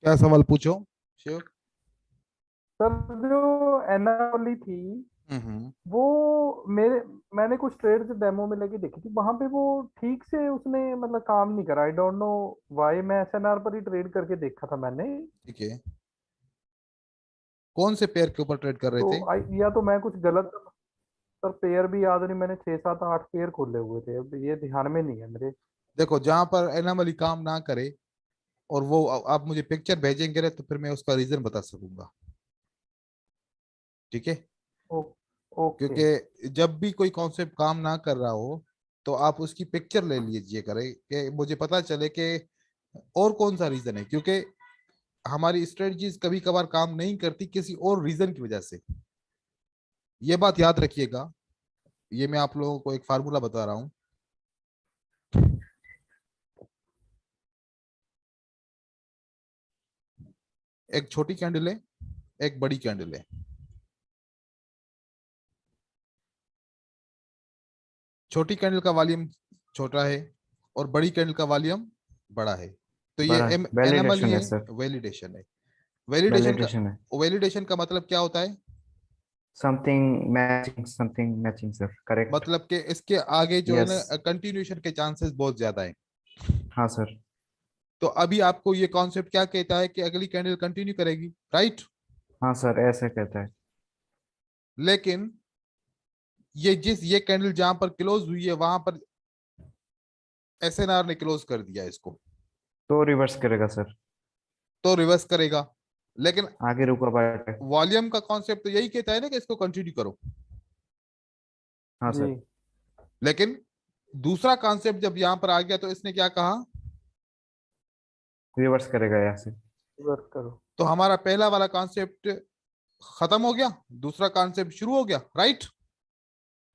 क्या सवाल पूछो। श्योर। सर जो एनाली थी हम्म। वो मेरे मैंने कुछ ट्रेड्स डेमो में लेके देखी थी वहां पे वो ठीक से उसने मतलब काम नहीं करा। I don't know why. मैं एसएनआर पर ही ट्रेड करके देखा था मैंने। ठीक है। कौन से पेयर के ऊपर ट्रेड कर रहे तो थे? या तो मैं कुछ गलत। सर पेयर भी याद नहीं। मैंने 6 7 8 पेयर खोले हुए थे। अब ये ध्यान में नहीं है मेरे। देखो, जहां पर एनामली काम ना करे और वो आप मुझे पिक्चर भेजेंगे ना, तो फिर मैं उसका रीजन बता सकूंगा। ठीक है। ओ, ओके। क्योंकि जब भी कोई कॉन्सेप्ट काम ना कर रहा हो, तो आप उसकी पिक्चर ले लीजिए करें कि मुझे पता चले कि और कौन सा रीजन है। क्योंकि हमारी स्ट्रेटजीज कभी कभार काम नहीं करती किसी और रीजन की वजह से। ये बात याद रखिएगा। ये मैं आप लोगों को एक फार्मूला बता रहा हूँ। एक छोटी कैंडल है, एक बड़ी कैंडल है। छोटी कैंडल का वॉल्यूम छोटा है और बड़ी कैंडल का वॉल्यूम बड़ा है। तो ये बड़ा एनएमएल वैलिडेशन है। है सर। वैलिडेशन है। वैलिडेशन का वैलिडेशन है। वैलिडेशन का मतलब क्या होता है? Something matching sir, correct. मतलब कि इसके आगे जो है यस। ना, कंटिन्यूएशन के चांसेस बहुत ज्यादा है। हाँ सर। तो अभी आपको ये कॉन्सेप्ट क्या कहता है कि अगली कैंडल कंटिन्यू करेगी, राइट? हाँ सर, ऐसे कहता है। लेकिन ये कैंडल जहां पर क्लोज हुई है, वहां पर एसएनआर ने क्लोज कर दिया इसको। तो रिवर्स करेगा सर। तो रिवर्स करेगा। लेकिन आगे रुका बाट है। वॉल्यूम का कॉन्सेप्ट तो यही कहता है ना कि इसको कंटिन्यू करो। हाँ जी। सर। लेकिन दूसरा कॉन्सेप्ट जब यहां पर आ गया, तो इसने क्या कहा? रिवर्स करेगा यहाँ से। वर्क करो। तो हमारा पहला वाला कॉन्सेप्ट खत्म हो गया, दूसरा कॉन्सेप्ट शुरू हो गया, राइट?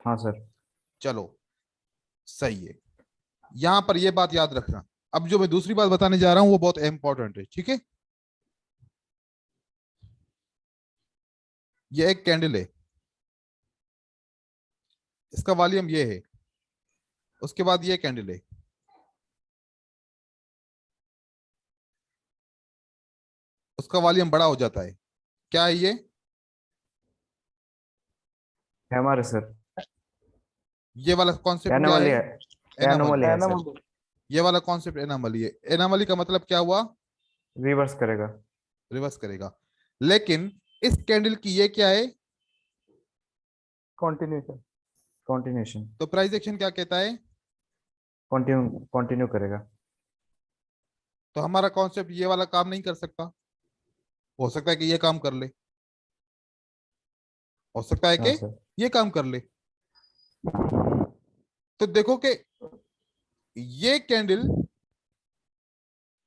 हाँ सर। चलो, सही है। यहां पर यह बात याद रखना। अब जो मैं दूसरी बात बताने जा रहा हूं वो बहुत इंपॉर्टेंट है, ठीक है? ये एक कैंडल है, इसका वॉल्यूम ये है। उसके बाद ये कैंडल है, उसका वॉल्यूम बड़ा हो जाता है। क्या है ये? है हमारे सर। ये वाला कॉन्सेप्ट क्या है? एनोमली है। एनामली। एनोमली है सर। एनामोली। ये वाला कॉन्सेप्ट एनामली है। एनामली का मतलब क्या हुआ? रिवर्स करेगा। रिवर्स करेगा। लेकिन इस कैंडल की ये क्या है? कंटिन्यूशन। कॉन्टिन्यूशन। तो प्राइस एक्शन क्या कहता है? कंटिन्यू कंटिन्यू करेगा। तो हमारा कॉन्सेप्ट ये वाला काम नहीं कर सकता। हो सकता है कि ये काम कर ले, हो सकता है हाँ कि सर। ये काम कर ले। तो देखो कि ये कैंडल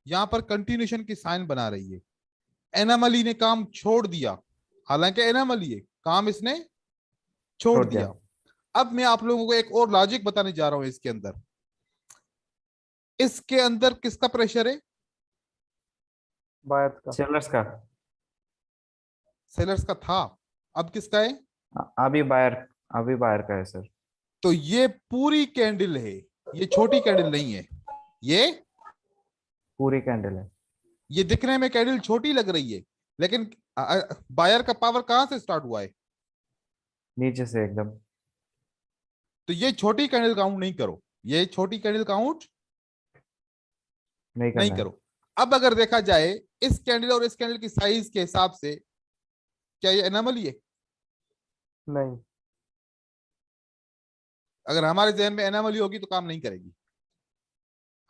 यहां पर कंटिन्यूशन की साइन बना रही है। एनामली ने काम छोड़ दिया। हालांकि एनामली है, काम इसने छोड़ छोड़ दिया। दिया। अब मैं आप लोगों को एक और लॉजिक बताने जा रहा हूं। इसके अंदर किसका प्रेशर है? बायर्स का। सेलर्स का। सेलर्स का था। अब किसका है? अभी बायर। अभी बायर का है सर। तो ये पूरी कैंडल है, ये छोटी कैंडल नहीं है। ये पूरी कैंडल है। ये दिखने में कैंडल छोटी लग रही है, लेकिन बायर का पावर कहां से स्टार्ट हुआ है? नीचे से एकदम। तो ये छोटी कैंडल काउंट नहीं करो। ये छोटी कैंडल काउंट नहीं नहीं करना है। करो। अब अगर देखा जाए इस कैंडल और इस कैंडल की साइज के हिसाब से, क्या ये एनामली है? नहीं। अगर हमारे जहन में एनामली होगी तो काम नहीं करेगी।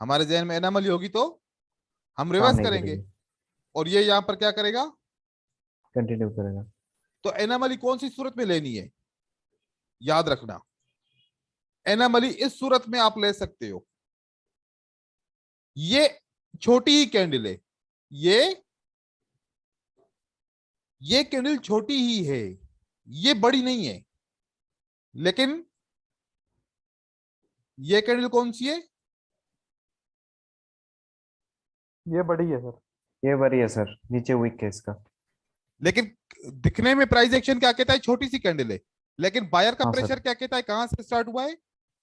हमारे जहन में एनामली होगी तो हम काम रिवर्स नहीं करेंगे। करेगी। और ये यहां पर क्या करेगा? कंटिन्यू करेगा। तो एनामली कौन सी सूरत में लेनी है? याद रखना, एनामली इस सूरत में आप ले सकते हो। ये छोटी ही कैंडल है। ये ये कैंडल छोटी ही है, ये बड़ी नहीं है। लेकिन ये कैंडल कौन सी है? ये बड़ी है सर। ये बड़ी है सर, नीचे वीक है इसका। लेकिन दिखने में प्राइस एक्शन क्या कहता है? छोटी सी कैंडल है। लेकिन बायर का हाँ प्रेशर सर। क्या कहता है? कहां से स्टार्ट हुआ है?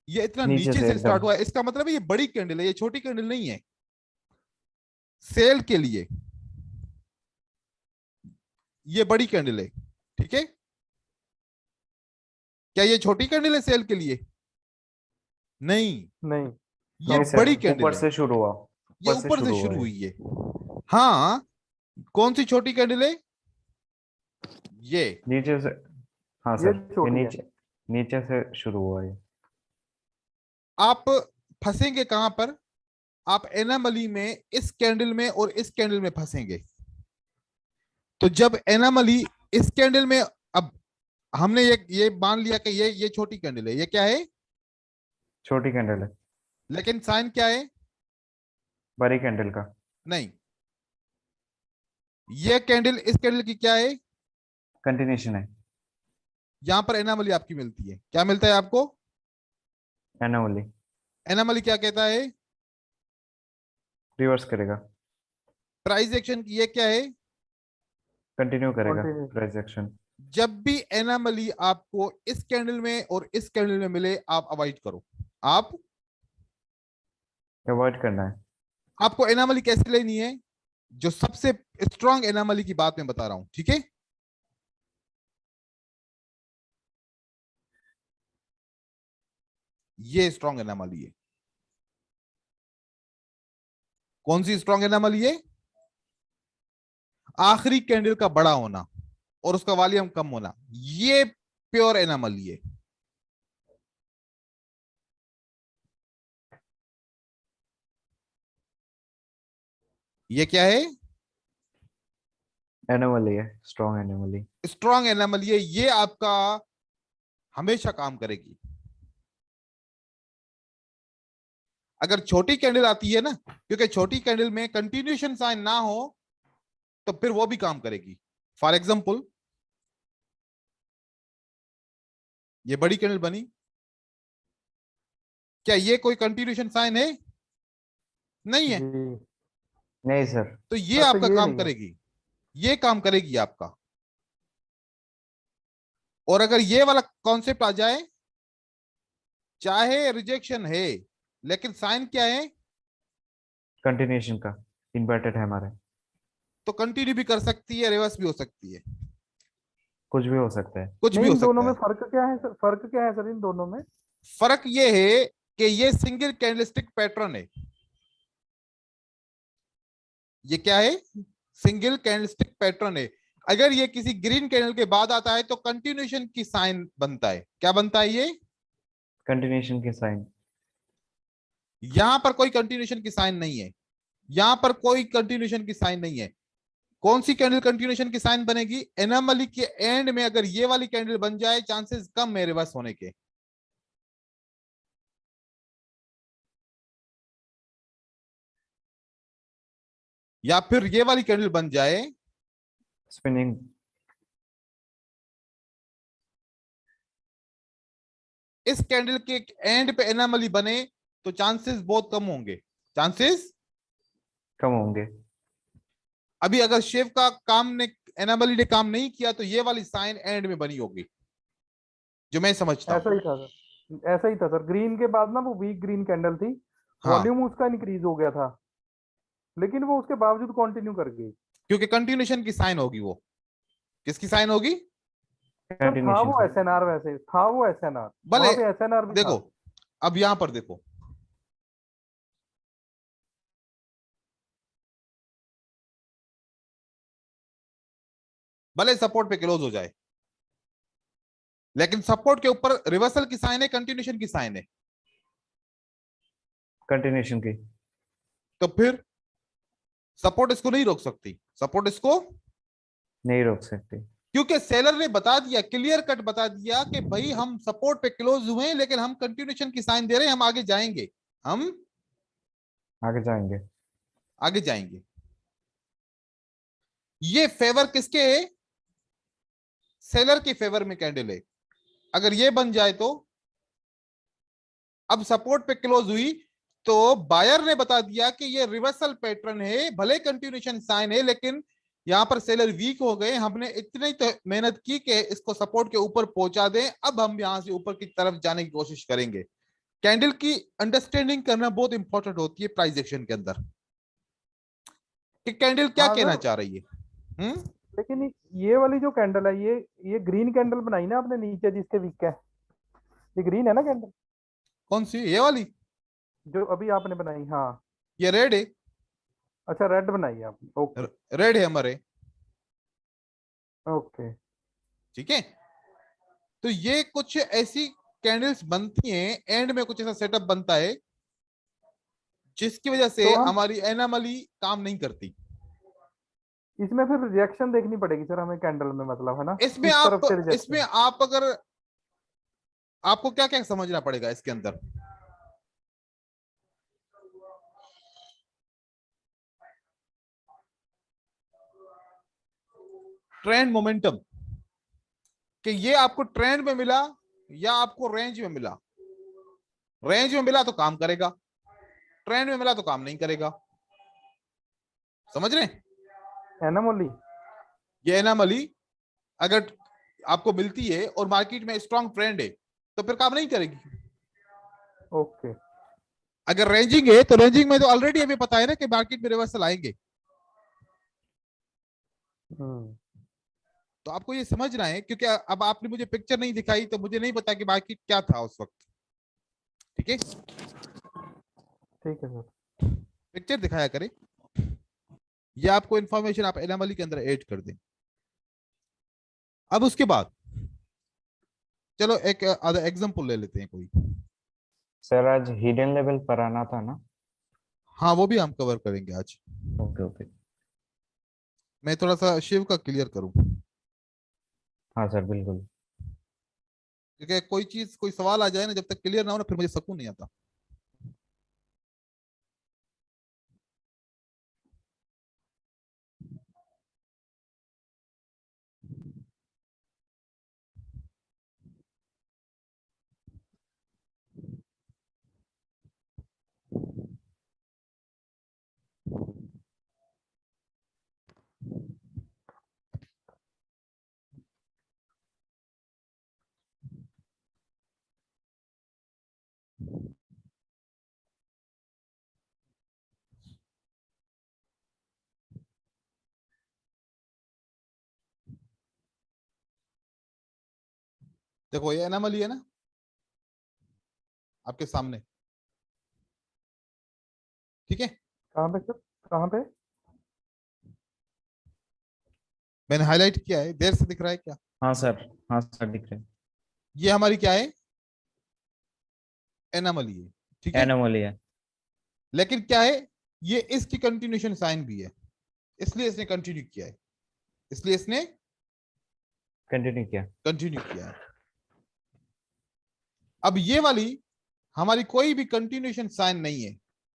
ये इतना नीचे नीचे से से स्टार्ट एकदम। हुआ है। इसका मतलब है ये बड़ी कैंडल है, ये छोटी कैंडल नहीं है। सेल के लिए ये बड़ी कैंडल है, ठीक है। क्या ये छोटी कैंडल है सेल के लिए? नहीं, नहीं, ये नहीं बड़ी सर, कैंडल ऊपर है, से शुरू हुआ, ये ऊपर से ऊपर से शुरू हुआ शुरू है। हुई है। हाँ, कौन सी छोटी कैंडल है? ये नीचे से, हाँ ये सर, ये छोटी है। नीचे, नीचे से शुरू हुआ है। आप फंसेंगे कहां पर? आप एनामली में इस कैंडल में और इस कैंडल में फंसेंगे। तो जब एनामली इस कैंडल में, अब हमने ये मान लिया कि ये छोटी कैंडल है, ये क्या है? छोटी कैंडल है, लेकिन साइन क्या है? बड़ी कैंडल का। नहीं, ये कैंडल इस कैंडल की क्या है? कंटिन्यूशन है, यहां पर एनामली आपकी मिलती है, क्या मिलता है आपको? एनोमली, एनामली क्या कहता है? रिवर्स करेगा, प्राइस एक्शन की ये क्या है? कंटिन्यू करेगा कंटिन्यू। Price action. जब भी एनामली आपको इस कैंडल में और इस कैंडल में मिले, आप अवॉइड करो। आप अवॉइड करना है। आपको एनामली कैसे लेनी है? जो सबसे स्ट्रांग एनामली की बात मैं बता रहा हूं, ठीक है। ये स्ट्रांग एनामली है। कौन सी स्ट्रांग एनामली है? आखिरी कैंडल का बड़ा होना और उसका वॉल्यूम कम होना, ये प्योर एनामली है। ये क्या है? एनोमली है, स्ट्रॉन्ग एनोमली। स्ट्रांग एनामली है। ये आपका हमेशा काम करेगी। अगर छोटी कैंडल आती है ना, क्योंकि छोटी कैंडल में कंटिन्यूशन साइन ना हो तो फिर वो भी काम करेगी। फॉर एग्जाम्पल, ये बड़ी कैंडल बनी, क्या ये कोई कंटिन्यूशन साइन है? नहीं है। जी। नहीं सर। तो ये अच्छा, आपका ये काम नहीं है। करेगी, ये काम करेगी आपका। और अगर ये वाला कॉन्सेप्ट आ जाए, चाहे रिजेक्शन है लेकिन साइन क्या है? कंटिन्यूशन का, इन्वर्टेड है हमारे, तो कंटिन्यू भी कर सकती है, रिवर्स भी हो सकती है, कुछ भी हो सकता है। कुछ भी नहीं, हो इन दोनों सकता में है। फर्क क्या है सर? फर्क क्या है सर इन दोनों में? फर्क ये है कि ये सिंगल कैंडलस्टिक पैटर्न है। ये क्या है? सिंगल कैंडलस्टिक पैटर्न है। अगर ये किसी ग्रीन कैंडल के बाद आता है तो कंटिन्यूशन की साइन बनता है। क्या बनता है ये? कंटिन्यूशन के साइन। यहां पर कोई कंटिन्यूशन की साइन नहीं है, यहां पर कोई कंटिन्यूशन की साइन नहीं है। कौन सी कैंडल कंटिन्यूशन की साइन बनेगी? एनामली के एंड में अगर ये वाली कैंडल बन जाए, चांसेस कम है रिवर्स होने के। या फिर ये वाली कैंडल बन जाए, स्पिनिंग। इस कैंडल के एंड पे एनामली बने, तो चांसेस बहुत कम होंगे, चांसेस। कम होंगे। अभी अगर शेव का काम ने, एनामली ने काम नहीं किया तो ये वाली साइन एंड में बनी होगी, जो मैं समझता ऐसा हूं। ही था सर, ऐसा ही था सर। ग्रीन के बाद ना वो वीक ग्रीन कैंडल थी, हाँ, वॉल्यूम उसका इंक्रीज हो गया था, लेकिन वो उसके बावजूद कंटिन्यू कर गई। क्योंकि कंटिन्यूशन की साइन होगी वो। किसकी साइन होगी? सर था कंटिन्यूशन वो की। एसएनआर, वैसे था वो एसएनआर, भले, वहां पे एसएनआर भी था। देखो, अब यहां पर देखो, भले सपोर्ट पे क्लोज हो जाए, लेकिन सपोर्ट के ऊपर रिवर्सल की साइन है, कंटिन्यूशन की साइन है। कंटिन्यूशन की। तो फिर सपोर्ट इसको नहीं रोक सकती, सपोर्ट इसको, नहीं रोक सकती। क्योंकि सेलर ने बता दिया, क्लियर कट बता दिया कि भाई हम सपोर्ट पे क्लोज हुए हैं लेकिन हम कंटिन्यूशन की साइन दे रहे हैं, हम आगे जाएंगे, हम आगे जाएंगे। आगे जाएंगे। ये फेवर किसके है? सेलर के फेवर में कैंडल है। अगर ये बन जाए तो, अब सपोर्ट पे क्लोज हुई तो बायर ने बता दिया कि ये रिवर्सल पैटर्न है, भले कंटिन्यूशन साइन है लेकिन यहां पर सेलर वीक हो गए, हमने इतनी तो मेहनत की कि इसको सपोर्ट के ऊपर पहुंचा दें, अब हम यहां से ऊपर की तरफ जाने की कोशिश करेंगे। कैंडल की अंडरस्टैंडिंग करना बहुत इंपॉर्टेंट होती है प्राइस एक्शन के अंदर, कि कैंडल क्या हाँ कहना सर, चाह रही है। हम्म, लेकिन ये वाली जो कैंडल है, ये ग्रीन कैंडल बनाई ना आपने नीचे जिसके वीक है, ये ग्रीन है ना कैंडल कौन सी, ये वाली? जो अभी आपने बनाई? हाँ। ये रेड है। अच्छा, रेड बनाई है आपने, ओके। रेड है हमारे। ओके। ठीक है, तो ये कुछ ऐसी कैंडल्स बनती हैं, एंड में कुछ ऐसा सेटअप बनता है जिसकी वजह से तो हम हमारी एनामली काम नहीं करती। इसमें फिर रिएक्शन देखनी पड़ेगी सर हमें कैंडल में, मतलब है ना, इसमें किस आप तरफ से इसमें रिजेक्शन? आप अगर, आपको क्या क्या समझना पड़ेगा इसके अंदर? ट्रेंड मोमेंटम, कि ये आपको ट्रेंड में मिला या आपको रेंज में मिला। रेंज में मिला तो काम करेगा, ट्रेंड में मिला तो काम नहीं करेगा। समझ रहे हैं? एनामोली। ये एनामली अगर आपको मिलती है और मार्केट में स्ट्रॉन्ग ट्रेंड है तो फिर काम नहीं करेगी। ओके। अगर रेंजिंग है तो रेंजिंग में तो ऑलरेडी हमें पता है ना कि मार्केट में रिवर्सल आएंगे। हम्म। तो आपको ये समझना है, क्योंकि अब आपने मुझे पिक्चर नहीं दिखाई तो मुझे नहीं पता कि मार्केट क्या था उस वक्त। ठीक है, ठीक है सर। पिक्चर दिखाया करें, ये आपको इंफॉर्मेशन आप एनामली के अंदर ऐड कर दें। अब उसके बाद चलो एक एग्जांपल ले लेते हैं कोई। सर आज हिडन लेवल पर आना था ना? हाँ, वो भी हम कवर करेंगे आज। Okay okay. मैं थोड़ा सा शिव का क्लियर करूं, हाँ सर बिल्कुल। क्योंकि कोई चीज कोई सवाल आ जाए ना, जब तक क्लियर ना हो ना फिर मुझे सुकून नहीं आता। देखो ये एनामली है ना आपके सामने। ठीक है, कहाँ पे सर, कहाँ पे? मैंने हाईलाइट किया है, देर से दिख रहा है क्या? हाँ सर, हाँ सर दिख रहे हैं। ये हमारी क्या है, एनामली है। ठीक है, एनोमली है। लेकिन क्या है, ये इसकी कंटिन्यूशन साइन भी है, इसलिए इसने कंटिन्यू किया है, इसलिए इसने कंटिन्यू किया। कंटिन्यू किया है। अब ये वाली हमारी कोई भी कंटिन्यूशन साइन नहीं है।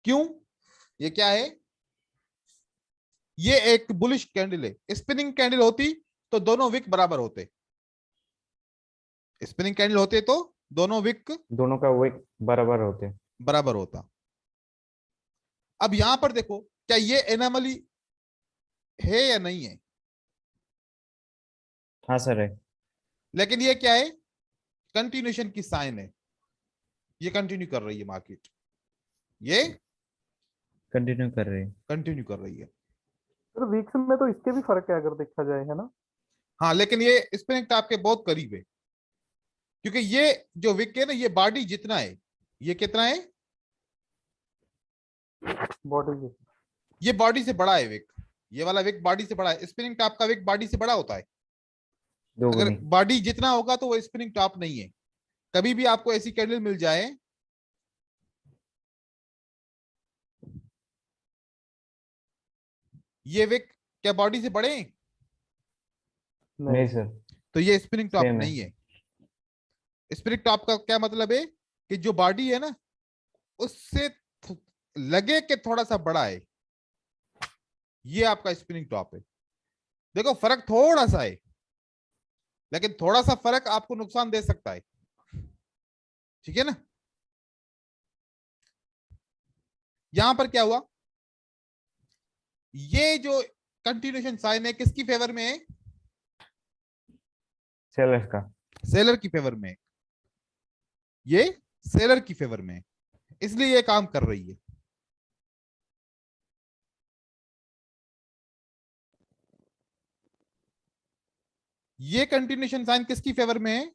क्यों? ये क्या है, ये एक बुलिश कैंडल है। स्पिनिंग कैंडल होती तो दोनों विक बराबर होते, स्पिनिंग कैंडल होते तो दोनों विक दोनों का वेट बराबर होते हैं। बराबर होता। अब यहां पर देखो, क्या ये एनामली है या नहीं है? हाँ सर है। लेकिन ये क्या है, कंटिन्यूशन की साइन है, ये कंटिन्यू कर रही है मार्केट, ये कंटिन्यू कर रहे हैं। कंटिन्यू कर रही है। सर वीक्स में तो इसके भी फर्क है अगर देखा जाए, है ना? हाँ, लेकिन ये स्पिनिंग टॉप के बहुत करीब है, क्योंकि ये जो विक है ना, ये बॉडी जितना है, ये कितना है, बॉडी की। ये बॉडी से बड़ा है विक। ये वाला विक बॉडी से बड़ा है, स्पिनिंग टॉप का विक बॉडी से बड़ा होता है। दो अगर गुनी। बॉडी जितना होगा तो वो स्पिनिंग टॉप नहीं है। कभी भी आपको ऐसी कैंडल मिल जाए, ये विक क्या बॉडी से बड़े हैं? नहीं नहीं। सर, तो ये स्पिनिंग टॉप सेम है। नहीं है। स्पिनिंग टॉप का क्या मतलब है, कि जो बॉडी है ना उससे लगे कि थोड़ा सा बड़ा है, ये आपका स्पिनिंग टॉप है। देखो फर्क थोड़ा सा है, लेकिन थोड़ा सा फर्क आपको नुकसान दे सकता है। ठीक है ना? यहां पर क्या हुआ, ये जो कंटिन्यूशन साइन है किसकी फेवर में है, सेलर का। सेलर की फेवर में है। ये सेलर की फेवर में है, इसलिए ये काम कर रही है। ये कंटिन्यूएशन साइन किसकी फेवर में है?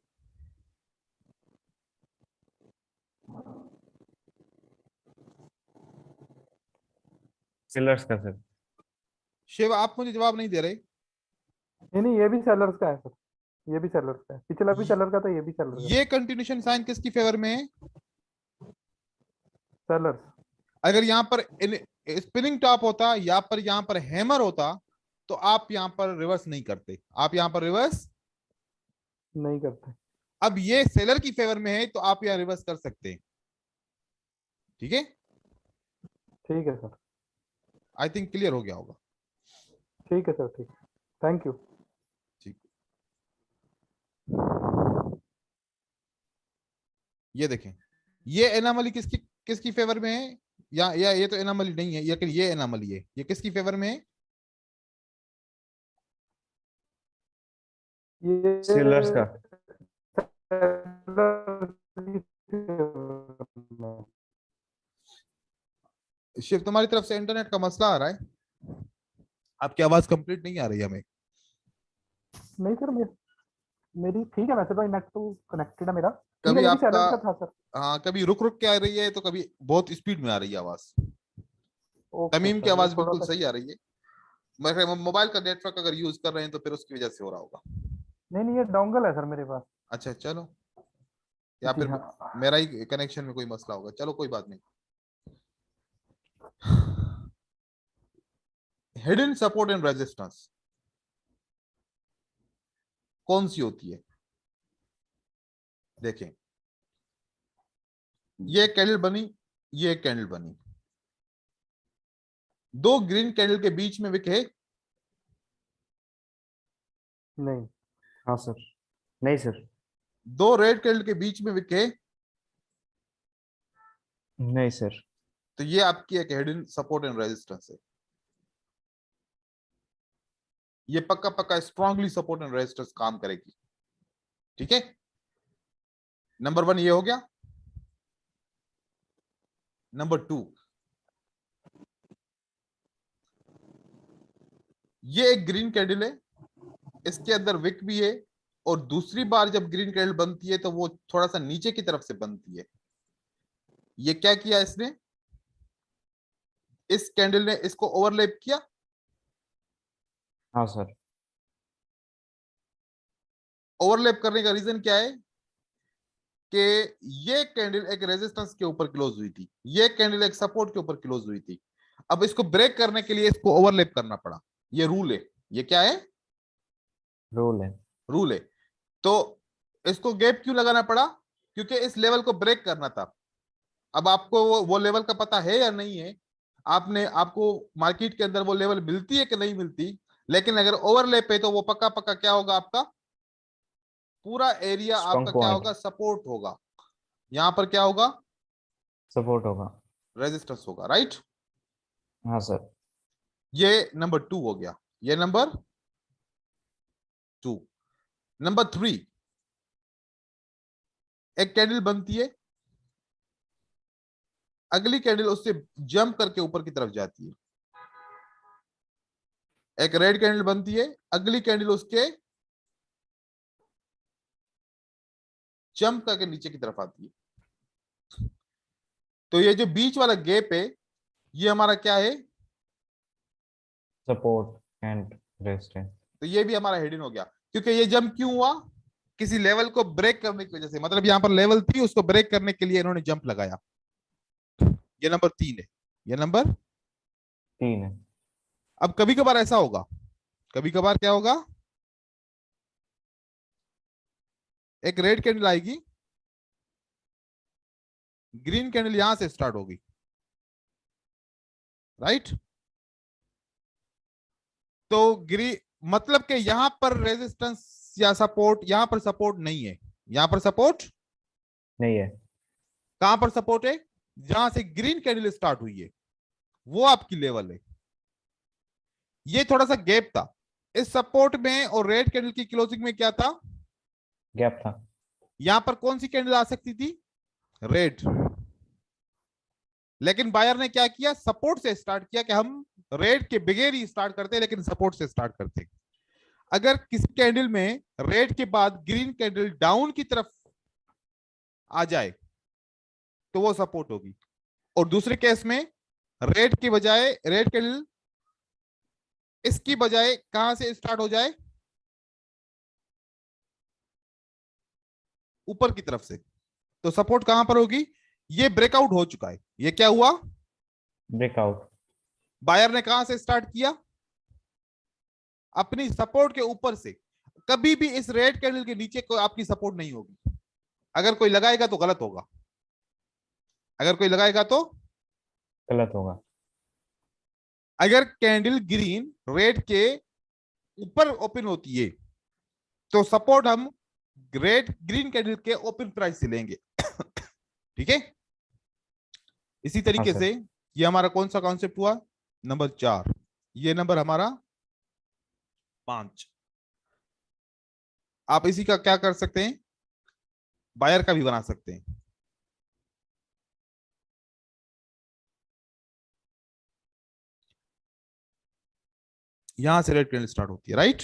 सेलर्स का सर। शिव आप मुझे जवाब नहीं दे रहे। नहीं, ये भी सेलर्स का है सर, ये भी सेलर्स का है, पिछला भी ये- सेलर का था, ये भी सेलर का ये कंटिन्यूएशन साइन किसकी फेवर में है? सेलर्स। अगर यहाँ पर स्पिनिंग टॉप होता या पर यहाँ पर हैमर होता तो आप यहाँ पर रिवर्स नहीं करते, आप यहाँ पर रिवर्स। नहीं करते। अब ये सेलर की फेवर में है तो आप यहाँ रिवर्स कर सकते हैं। ठीक है, ठीक है सर। आई थिंक क्लियर हो गया होगा। ठीक है सर, ठीक है, थैंक यू। ठीक, ये देखें, ये एनामली किसकी किसकी फेवर में है? या ये तो एनामली नहीं है, ये एनामली है, ये किसकी फेवर में है? ये सेलर्स का। शिव तुम्हारी तरफ से इंटरनेट का मसला आ रहा है, आपकी आवाज कंप्लीट नहीं आ रही है हमें। नहीं सर, मेरी ठीक है, वैसे तो नेट तो कनेक्टेड है मेरा। ठीक कभी है, ये भी आपका सेलर का था सर। हाँ, कभी रुक रुक के आ रही है तो कभी बहुत स्पीड में आ रही है आवाज। ओके तमीम की सर, ये आवाज थोड़ा बिल्कुल सा। सही आ रही है, मगर मोबाइल का नेटवर्क अगर यूज कर रहे हैं तो फिर उसकी वजह से हो रहा होगा। नहीं नहीं, ये डोंगल है सर मेरे पास। अच्छा चलो, या जी फिर हाँ। मेरा ही कनेक्शन में कोई मसला होगा, चलो कोई बात नहीं। हिडन सपोर्ट एंड रेजिस्टेंस कौन सी होती है? देखें, ये एक कैंडल बनी, ये एक कैंडल बनी, दो ग्रीन कैंडल के बीच में विक है? नहीं। हाँ सर। नहीं सर। दो रेड कैंडल के बीच में विक है? नहीं सर। तो ये आपकी एक हिडन सपोर्ट एंड रेजिस्टेंस है। ये पक्का पक्का स्ट्रांगली सपोर्ट एंड रेजिस्टेंस काम करेगी। ठीक है, नंबर 1 ये हो गया। नंबर 2, ये एक ग्रीन कैंडल है, इसके अंदर विक भी है, और दूसरी बार जब ग्रीन कैंडल बनती है तो वो थोड़ा सा नीचे की तरफ से बनती है। ये क्या किया इसने? इस कैंडल ने इसको ओवरलैप किया। हाँ सर। ओवरलैप करने का रीजन क्या है? कि ये कैंडल एक रेजिस्टेंस के ऊपर क्लोज हुई थी, ये कैंडल एक सपोर्ट के ऊपर क्लोज हुई थी। अब इसको ब्रेक करने के लिए इसको ओवरलैप करना पड़ा। ये रूल है। ये क्या है? रूल है। रूल है। तो इसको गैप क्यों लगाना पड़ा? क्योंकि इस लेवल को ब्रेक करना था। अब आपको वो लेवल का पता है या नहीं है? आपको मार्केट के अंदर वो लेवल मिलती है कि नहीं मिलती, लेकिन अगर ओवरलैप है तो वो पक्का पक्का क्या होगा? आपका पूरा एरिया स्ट्रॉन्ग आपका क्या पॉइंट। होगा? सपोर्ट होगा। यहां पर क्या होगा? सपोर्ट होगा। रेजिस्टेंस होगा। राइट, हाँ सर। ये नंबर 2 हो गया। ये नंबर 2। नंबर 3, एक कैंडल बनती है, अगली कैंडल उससे जंप करके ऊपर की तरफ जाती है। एक रेड कैंडल बनती है, अगली कैंडल उसके जंप करके नीचे की तरफ आती है। तो ये जो बीच वाला गैप है, ये हमारा क्या है? Support and resistance. तो ये भी हमारा हिडन हो गया। क्योंकि ये जंप क्यों हुआ? किसी लेवल को ब्रेक करने की वजह से। मतलब यहां पर लेवल थी, उसको ब्रेक करने के लिए इन्होंने जंप लगाया। ये नंबर 3 है। ये नंबर 3 है। अब कभी कभार ऐसा होगा, कभी कभार क्या होगा? एक रेड कैंडल आएगी, ग्रीन कैंडल यहां से स्टार्ट होगी। राइट, तो मतलब कि यहां पर रेजिस्टेंस या सपोर्ट, यहां पर सपोर्ट नहीं है। यहां पर सपोर्ट नहीं है। कहां पर सपोर्ट है? जहां से ग्रीन कैंडल स्टार्ट हुई है वो आपकी लेवल है। ये थोड़ा सा गैप था इस सपोर्ट में और रेड कैंडल की क्लोजिंग में। क्या था? गैप था। यहां पर कौन सी कैंडल आ सकती थी? रेड। लेकिन बायर ने क्या किया? सपोर्ट से स्टार्ट किया कि हम रेड के बगैर ही स्टार्ट करते हैं, लेकिन सपोर्ट से स्टार्ट करते हैं। अगर किसी कैंडल में रेड के बाद ग्रीन कैंडल डाउन की तरफ आ जाए तो वो सपोर्ट होगी, और दूसरे केस में रेड की बजाय रेड कैंडल इसकी बजाय कहां से स्टार्ट हो जाए, ऊपर की तरफ से, तो सपोर्ट कहां पर होगी? ये ब्रेकआउट हो चुका है, ये क्या हुआ? ब्रेकआउट। बायर ने कहां से स्टार्ट किया? अपनी सपोर्ट के ऊपर से। कभी भी इस रेड कैंडल के नीचे कोई आपकी सपोर्ट नहीं होगी। अगर कोई लगाएगा तो गलत होगा, अगर कोई लगाएगा तो गलत होगा। अगर कैंडल ग्रीन रेड के ऊपर ओपन होती है तो सपोर्ट हम रेड ग्रीन कैंडल के ओपन प्राइस से लेंगे। ठीक है, इसी हाँ तरीके सर। से ये हमारा कौन सा कॉन्सेप्ट हुआ? नंबर 4। ये नंबर हमारा 5। आप इसी का क्या कर सकते हैं, बायर का भी बना सकते हैं। यहां से रेड कैंडल स्टार्ट होती है, राइट?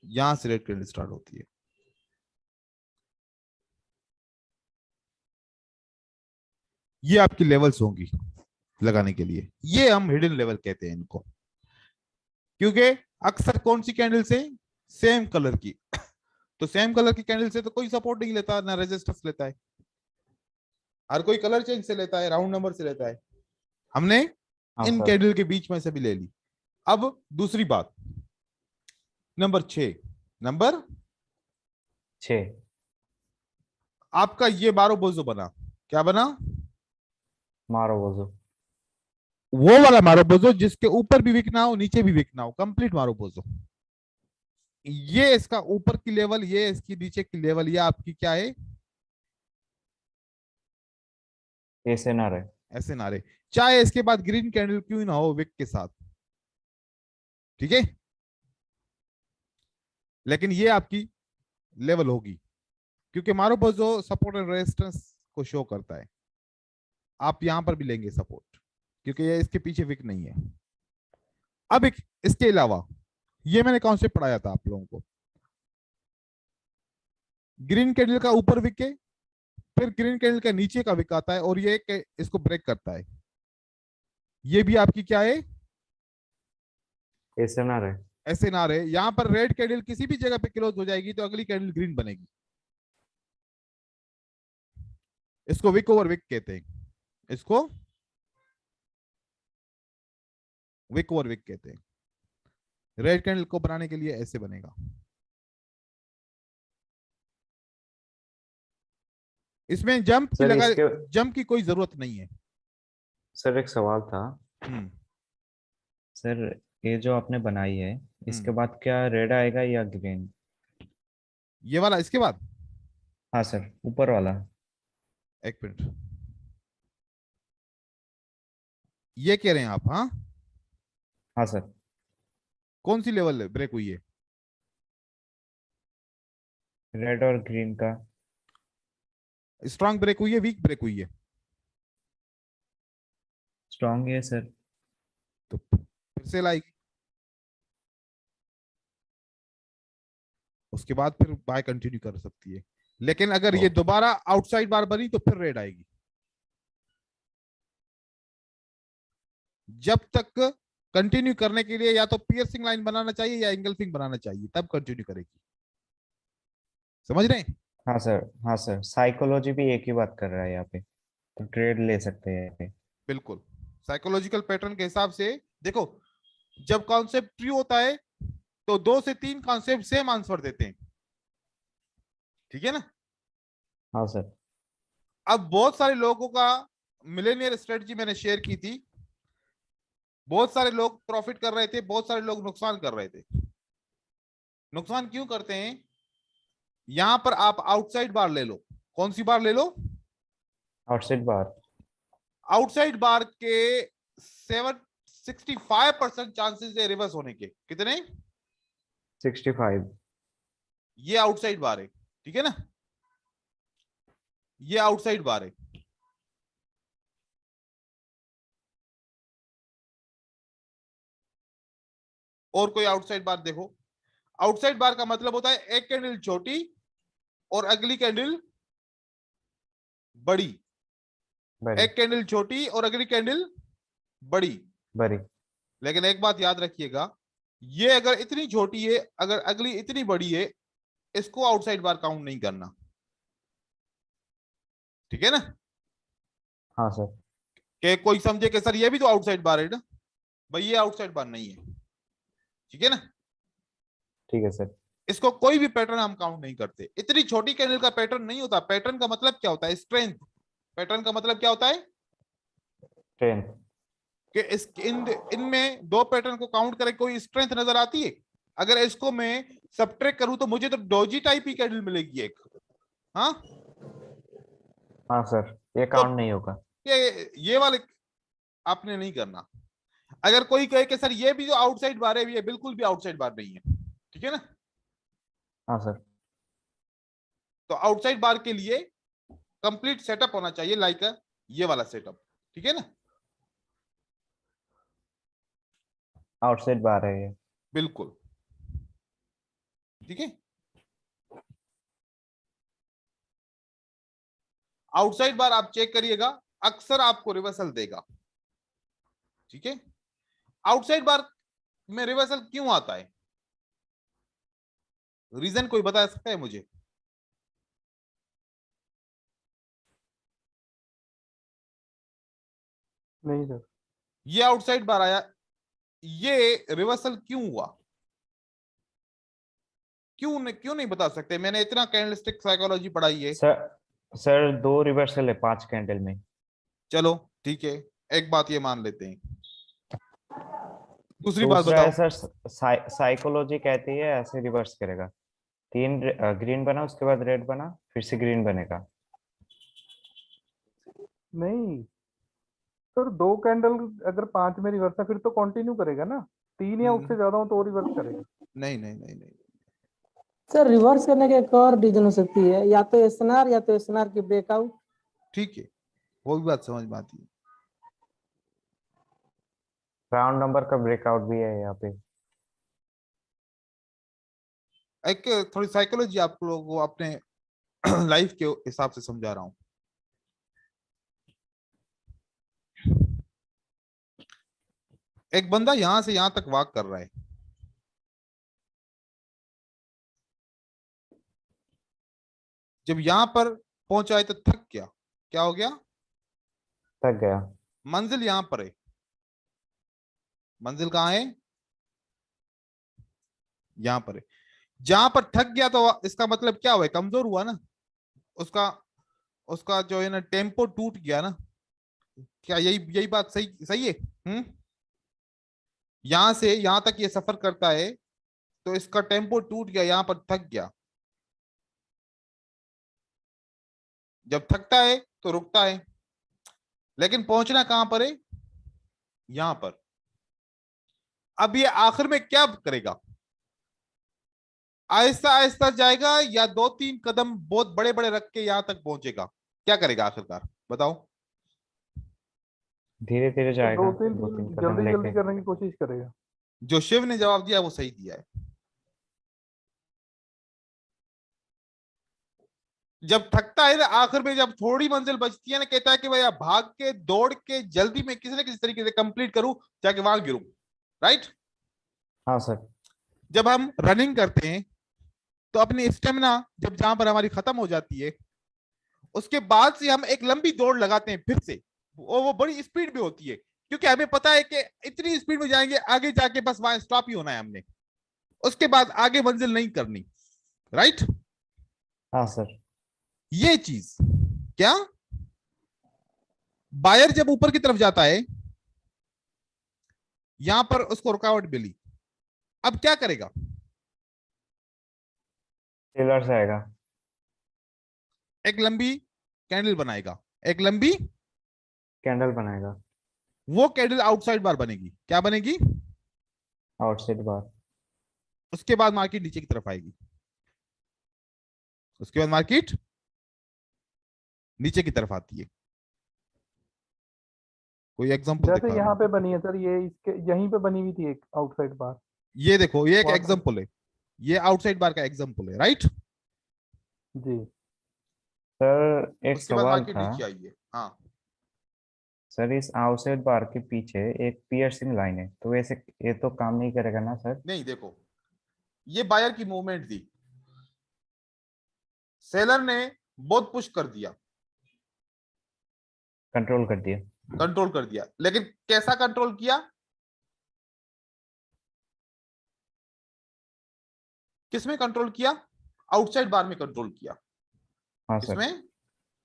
यहां से रेड कैंडल स्टार्ट होती है। ये आपकी लेवल्स होंगी लगाने के लिए, ये हम हिडन लेवल कहते हैं इनको, क्योंकि अक्सर कौन सी कैंडल से? सेम कलर की। तो सेम कलर की कैंडल से तो कोई सपोर्ट नहीं लेता, ना रेजिस्टेंस लेता है। हर कोई कलर चेंज से लेता है, राउंड नंबर से लेता है। हमने हाँ इन सर। कैंडल के बीच में से भी ले ली। अब दूसरी बात, नंबर 6। नंबर 6। आपका ये बारो बोझो बना, क्या बना? मारो वजू। वो वाला मारो बोझो जिसके ऊपर भी विक ना हो, नीचे भी विक ना हो, कंप्लीट मारो बोझो। ये इसका ऊपर की लेवल, ये इसकी नीचे की लेवल, ये आपकी क्या है? ऐसे ना रहे। ऐसे ना रहे, चाहे इसके बाद ग्रीन कैंडल क्यों ना हो विक के साथ। ठीक है, लेकिन ये आपकी लेवल होगी, क्योंकि मारो बोझो सपोर्ट एंड रेजिस्टेंस को शो करता है। आप यहां पर भी लेंगे सपोर्ट, क्योंकि ये इसके पीछे विक नहीं है। अब एक इसके अलावा, ये मैंने कॉन्सेप्ट पढ़ाया था आप लोगों को, ग्रीन कैंडल का ऊपर विक है, फिर ग्रीन कैंडल का नीचे का विक आता है, और ये इसको ब्रेक करता है। ये भी आपकी क्या है? ऐसे ना रहे। ऐसे ना रहे, यहां पर रेड कैंडल किसी भी जगह पे क्लोज हो जाएगी तो अगली कैंडल ग्रीन बनेगी। इसको विक ओवर विक कहते हैं, इसको विक ओवर विक कहते हैं। रेड कैंडल को बनाने के लिए ऐसे बनेगा। इसमें जंप की सर लगा, इसके जंप की कोई जरूरत नहीं है। सर एक सवाल था। हम्म। सर ये जो आपने बनाई है, इसके हम्म। बाद क्या रेड आएगा या ग्रीन? ये वाला इसके बाद, हाँ सर, ऊपर वाला। एक मिनट, ये कह रहे हैं आप? हाँ, हाँ सर। कौन सी लेवल ब्रेक हुई है? रेड और ग्रीन का। स्ट्रांग ब्रेक हुई है, वीक ब्रेक हुई है? स्ट्रांग है सर। तो फिर से लाएगी, उसके बाद फिर बाय कंटिन्यू कर सकती है। लेकिन अगर ओ, ये दोबारा आउटसाइड बार बनी तो फिर रेड आएगी। जब तक कंटिन्यू करने के लिए या तो पियर्सिंग लाइन बनाना चाहिए या एंगल्फिंग बनाना चाहिए, तब कंटिन्यू करेगी। समझ रहे हैं? हाँ सर। हाँ सर, साइकोलॉजी भी एक ही बात कर रहा है यहाँ पे, तो ट्रेड ले सकते हैं यहाँ पे। बिल्कुल, साइकोलॉजिकल पैटर्न के हिसाब से देखो, जब कॉन्सेप्ट ट्रू होता है तो 2 से 3 कॉन्सेप्ट सेम आंसर देते हैं। ठीक है ना? हाँ सर। अब बहुत सारे लोगों का मिलेनियर स्ट्रेटजी मैंने शेयर की थी, बहुत सारे लोग प्रॉफिट कर रहे थे, बहुत सारे लोग नुकसान कर रहे थे। नुकसान क्यों करते हैं? यहां पर आप आउटसाइड बार ले लो, कौन सी बार ले लो? Outside bar. आउटसाइड बार के 65% चांसेस है रिवर्स होने के। कितने? 65। ये आउटसाइड बार है, ठीक है ना? ये आउटसाइड बार है। और कोई आउटसाइड बार देखो। आउटसाइड बार का मतलब होता है एक कैंडल छोटी और अगली कैंडल बड़ी, बड़ी एक कैंडल छोटी और अगली कैंडल बड़ी। बड़ी। लेकिन एक बात याद रखिएगा, ये अगर इतनी छोटी है, अगर अगली इतनी बड़ी है, इसको आउटसाइड बार काउंट नहीं करना, ठीक है ना। हाँ सर। कि कोई समझे कि सर ये भी तो आउटसाइड बार है ना, भाई ये आउटसाइड बार नहीं है, ठीक है ना। ठीक है सर। इसको कोई भी पैटर्न हम काउंट नहीं करते, इतनी छोटी कैंडल का पैटर्न नहीं होता। पैटर्न का मतलब क्या होता है? स्ट्रेंथ। पैटर्न का मतलब क्या होता है? टेन। कि इस इनमें दो पैटर्न को काउंट करके कोई स्ट्रेंथ नजर आती है? अगर इसको मैं सबट्रैक्ट करूं तो मुझे तो डोजी टाइप ही कैंडल मिलेगी एक। हाँ, हाँ सर, ये तो काउंट नहीं होगा। ये वाले आपने नहीं करना। अगर कोई कहे कि सर ये भी जो आउटसाइड बार है, ये बिल्कुल भी आउटसाइड बार नहीं है, ठीक है ना। हाँ सर। तो आउटसाइड बार के लिए कंप्लीट सेटअप होना चाहिए, लाइक ये वाला सेटअप, ठीक है ना। आउटसाइड बार है ये। बिल्कुल, ठीक है। आउटसाइड बार आप चेक करिएगा, अक्सर आपको रिवर्सल देगा, ठीक है। आउटसाइड बार में रिवर्सल क्यों आता है? रीजन कोई बता सकता है मुझे? नहीं सर। ये आउटसाइड बार आया, ये रिवर्सल क्यों हुआ? क्यों नहीं बता सकते? मैंने इतना कैंडलस्टिक साइकोलॉजी पढ़ाई है। सर सर, 2 रिवर्सल है 5 कैंडल में। चलो ठीक है, एक बात ये मान लेते हैं, दूसरी बात दूसरा है बताओ। सर, साइकोलॉजी कहती है ऐसे रिवर्स करेगा। 3 ग्रीन बना, उसके बाद रेड बना, फिर से ग्रीन बनेगा। नहीं सर, 2 कैंडल अगर 5 में रिवर्स है फिर तो कंटिन्यू करेगा ना। 3 या उससे ज्यादा हो तो रिवर्स करेगा। नहीं नहीं नहीं नहीं। सर रिवर्स करने के एक और रीजन हो सकती है, या तो एसएनआर या तो एसएनआर की ब्रेकआउट। ठीक है, वो भी बात समझ में आती है। राउंड नंबर का ब्रेकआउट भी है यहाँ पे। एक थोड़ी साइकोलॉजी आप लोगों को अपने लाइफ के हिसाब से समझा रहा हूं। एक बंदा यहां से यहां तक वॉक कर रहा है, जब यहां पर पहुंचा है तो थक गया। क्या हो गया? थक गया। मंजिल यहां पर है, मंजिल कहाँ है? यहां पर है। जहां पर थक गया तो इसका मतलब क्या हुआ? कमजोर हुआ ना उसका, उसका जो है ना टेम्पो टूट गया ना। क्या यही यही बात सही सही है? यहां से यहां तक ये सफर करता है तो इसका टेम्पो टूट गया, यहां पर थक गया। जब थकता है तो रुकता है, लेकिन पहुंचना कहां पर है? यहां पर। अब ये आखिर में क्या करेगा? आहिस्ता आहिस्ता जाएगा या 2-3 कदम बहुत बड़े बड़े रख के यहां तक पहुंचेगा? क्या करेगा आखिरकार, बताओ। धीरे धीरे तो जाएगा, 2-3 2-3 कदम जल्दी जल्दी लेके। करने की कोशिश करेगा। जो शिव ने जवाब दिया वो सही दिया है। जब थकता है ना आखिर में, जब थोड़ी मंजिल बचती है ना, कहता है कि भैया भाग के दौड़ के जल्दी में किसी न किसी तरीके से कंप्लीट करूं, जाके वहां गिरूं। राइट। हाँ सर। जब हम रनिंग करते हैं तो अपनी स्टेमिना जब जहां पर हमारी खत्म हो जाती है, उसके बाद से हम एक लंबी दौड़ लगाते हैं फिर से। वो बड़ी स्पीड में होती है, क्योंकि हमें पता है कि इतनी स्पीड में जाएंगे आगे जाके बस वहां स्टॉप ही होना है हमने, उसके बाद आगे मंजिल नहीं करनी। राइट। हाँ सर। ये चीज क्या, बायर जब ऊपर की तरफ जाता है, यहां पर उसको रुकावट मिली, अब क्या करेगा? टेलर से आएगा। एक लंबी कैंडल बनाएगा, एक लंबी, कैंडल बनाएगा। वो कैंडल आउटसाइड बार बनेगी। क्या बनेगी? आउटसाइड बार। उसके बाद मार्केट नीचे की तरफ आएगी, उसके बाद मार्केट नीचे की तरफ आती है। कोई एग्जांपल जैसे दिखा यहाँ दो। पे बनी है सर, ये इसके यहीं पे बनी हुई थी एक आउटसाइड बार। ये देखो, ये एक वहाँ पे- एग्जांपल है, ये आउटसाइड बार का एग्जांपल है, राइट। जी सर एक उसके बाद सवाल मार्केट था नीचे आई है। हाँ, सर, इस आउटसाइड बार के पीछे एक पियर्सिंग लाइन है, तो वैसे ये तो काम नहीं करेगा ना सर? नहीं देखो, ये बायर की मूवमेंट थी, सेलर ने बहुत पुश कर दिया, कंट्रोल कर दिया। कंट्रोल कर दिया, लेकिन कैसा कंट्रोल किया? किसमें कंट्रोल किया? आउटसाइड बार में कंट्रोल किया। हाँ सर, किसमें?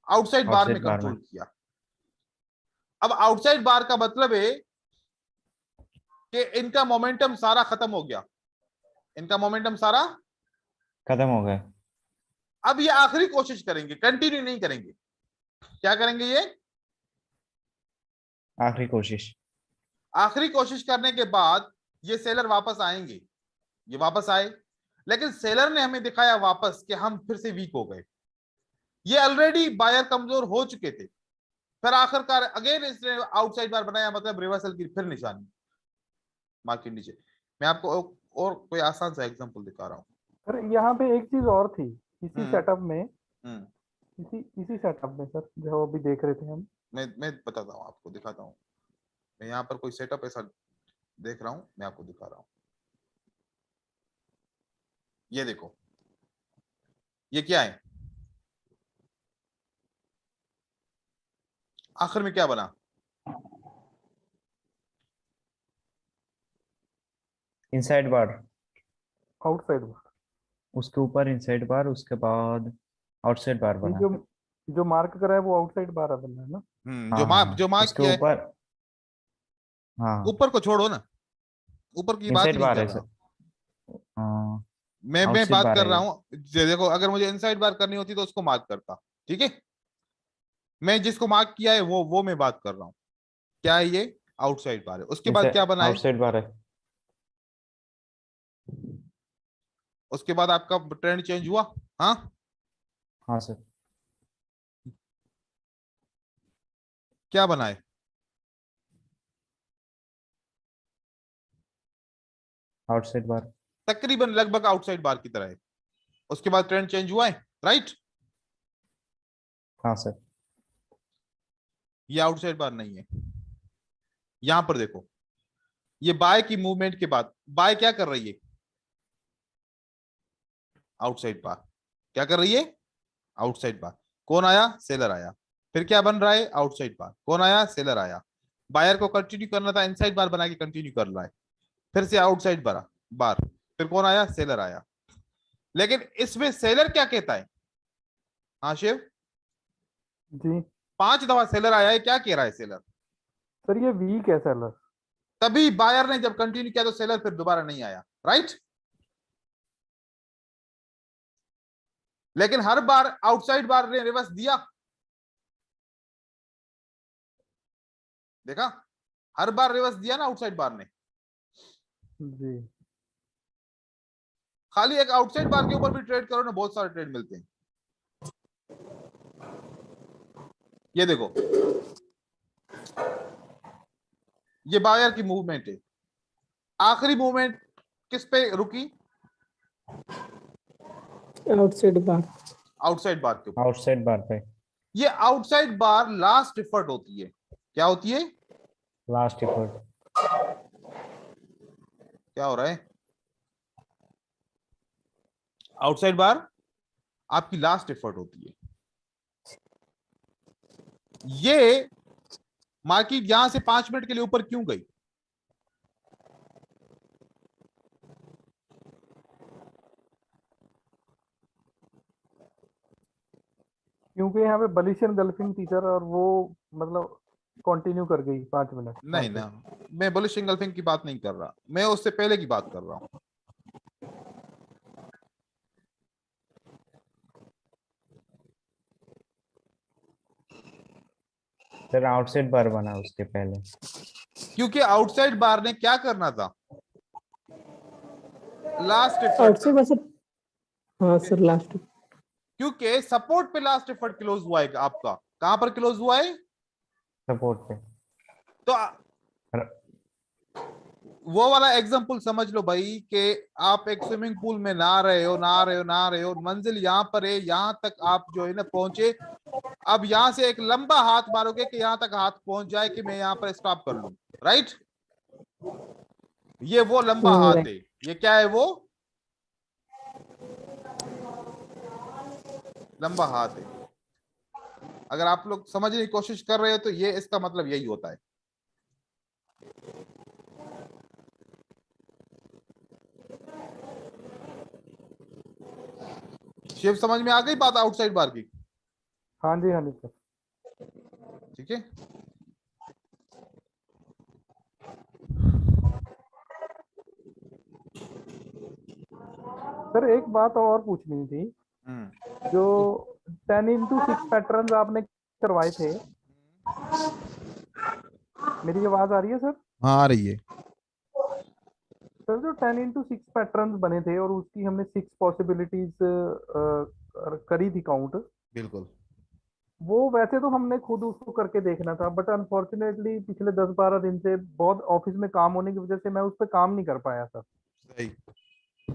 आउटसाइड बार में आउटसाइड बार में। कंट्रोल किया। अब आउटसाइड बार का मतलब है कि इनका मोमेंटम सारा खत्म हो गया, इनका मोमेंटम सारा। खत्म हो गए। अब ये आखिरी कोशिश करेंगे, कंटिन्यू नहीं करेंगे। क्या करेंगे ये? आखिरी कोशिश। आखिरी कोशिश करने के बाद ये सेलर वापस आएंगे, ये वापस आए, लेकिन सेलर ने हमें दिखाया वापस कि हम फिर से वीक हो गए। ये ऑलरेडी बायर कमजोर हो चुके थे, फिर आखिरकार अगेन इसने आउटसाइड बार बनाया, मतलब रिवर्सल की फिर निशानी मार्केट नीचे। मैं आपको और कोई आसान सा एग्जांपल दिखा रहा हूँ। सर यहाँ पे एक चीज और थी इसी हम्म। सेटअप में, हम्म, इसी सेटअप में सर जो अभी देख रहे थे हम। मैं बताता हूँ, आपको दिखाता हूँ। मैं यहाँ पर कोई सेटअप ऐसा देख रहा हूँ, मैं आपको दिखा रहा हूँ। ये देखो, ये क्या है? आखिर में क्या बना? इनसाइड बार, आउटसाइड बार, उसके ऊपर इनसाइड बार, उसके बाद आउटसाइड बार ये बना। जो मार्क करा है वो आउटसाइड बार बना है ना। हाँ हाँ हाँ, जो मार्क उसके किया है, ऊपर। हाँ हाँ, ऊपर को छोड़ो ना, ऊपर की बात ही इनसाइड नहीं बार कर है रहा। सर। हाँ, मैं आउटसाइड बात बार कर है रहा ये। हूँ, देखो अगर मुझे इनसाइड बार करनी होती तो उसको मार्क करता, ठीक है। मैं जिसको मार्क किया है वो मैं बात कर रहा हूँ। क्या है ये? आउटसाइड बार है। उसके बाद क्या बना है? आउटसाइड बार है। उसके बाद आपका ट्रेंड चेंज हुआ। हाँ, हाँ सर, क्या बना है? आउटसाइड बार। तकरीबन लगभग आउटसाइड बार की तरह है। उसके बाद ट्रेंड चेंज हुआ है, राइट। हाँ सर, ये आउटसाइड बार नहीं है। यहां पर देखो, ये बाय की मूवमेंट के बाद बाय क्या कर रही है? आउटसाइड बार। क्या कर रही है? आउटसाइड बार। कौन आया? सेलर आया। फिर क्या बन रहा है? आउटसाइड बार। कौन आया? सेलर आया। बायर को कंटिन्यू करना था, इनसाइड बार बना के कंटिन्यू कर रहा है। फिर से आउटसाइड बार बार। फिर कौन आया? सेलर आया। लेकिन इसमें सेलर क्या कहता है? हाँ शिव, जी 5 दफा सेलर आया है, क्या कह रहा है सेलर? सर ये वीक है सेलर। तभी बायर ने जब कंटिन्यू किया तो सेलर फिर दोबारा नहीं आया, राइट। लेकिन हर बार आउटसाइड बार ने रिवर्स दिया, देखा? हर बार रिवर्स दिया ना आउटसाइड बार ने। जी खाली एक आउटसाइड बार के ऊपर भी ट्रेड करो ना, बहुत सारे ट्रेड मिलते हैं। ये देखो, ये बायर की मूवमेंट है। आखिरी मूवमेंट किस पे रुकी? Outside bar. आउटसाइड बार के ऊपर। आउटसाइड बार पे। ये आउटसाइड बार लास्ट एफर्ट होती है। क्या होती है? Last effort. क्या हो रहा है? आउटसाइड बार आपकी लास्ट एफर्ट होती है। ये मार्केट यहां से 5 मिनट के लिए ऊपर क्यों गई? क्योंकि यहाँ पे बलिश एनगल्फिंग थी सर, और वो मतलब कंटिन्यू कर गई 5 मिनट। नहीं ना, मैं बुलिश एंगल्फिंग की बात नहीं कर रहा, मैं उससे पहले की बात कर रहा हूं। सर आउटसाइड बार बना उसके पहले। क्योंकि आउटसाइड बार ने क्या करना था? Last effort. आउटसाइड बार सर। हाँ सर, लास्ट। क्योंकि सपोर्ट पे लास्ट एफर्ट क्लोज हुआ है आपका। कहां पर क्लोज हुआ है? सपोर्ट पे। तो वो वाला एग्जांपल समझ लो भाई कि आप एक स्विमिंग पूल में नहा रहे हो, नहा रहे हो, नहा रहे हो, मंजिल यहाँ पर है, यहाँ तक आप जो है ना पहुंचे। अब यहाँ से एक लंबा हाथ मारोगे कि यहाँ तक हाथ पहुंच जाए कि मैं यहाँ पर स्टॉप कर लूं, राइट? ये वो लंबा हाथ है। ये क्या है? वो लंबा हाथ है। अगर आप लोग समझने की कोशिश कर रहे हो तो ये इसका मतलब यही होता है। शिव, समझ में आ गई बात आउटसाइड बार की? हाँ जी, हाँ जी सर। ठीक है। सर एक बात और पूछनी थी, जो 10x6 पैटर्न्स आपने करवाए थे, मेरी आवाज आ रही है सर? हाँ, आ रही है। सर जो 10x6 पैटर्न्स बने थे और उसकी हमने 6 पॉसिबिलिटीज करी थी काउंट, बिल्कुल। वो वैसे तो हमने खुद उसको करके देखना था, बट अनफॉर्चुनेटली पिछले 10-12 दिन से बहुत ऑफिस में काम होने की वजह से मैं उस पर काम नहीं कर पाया सर। सही।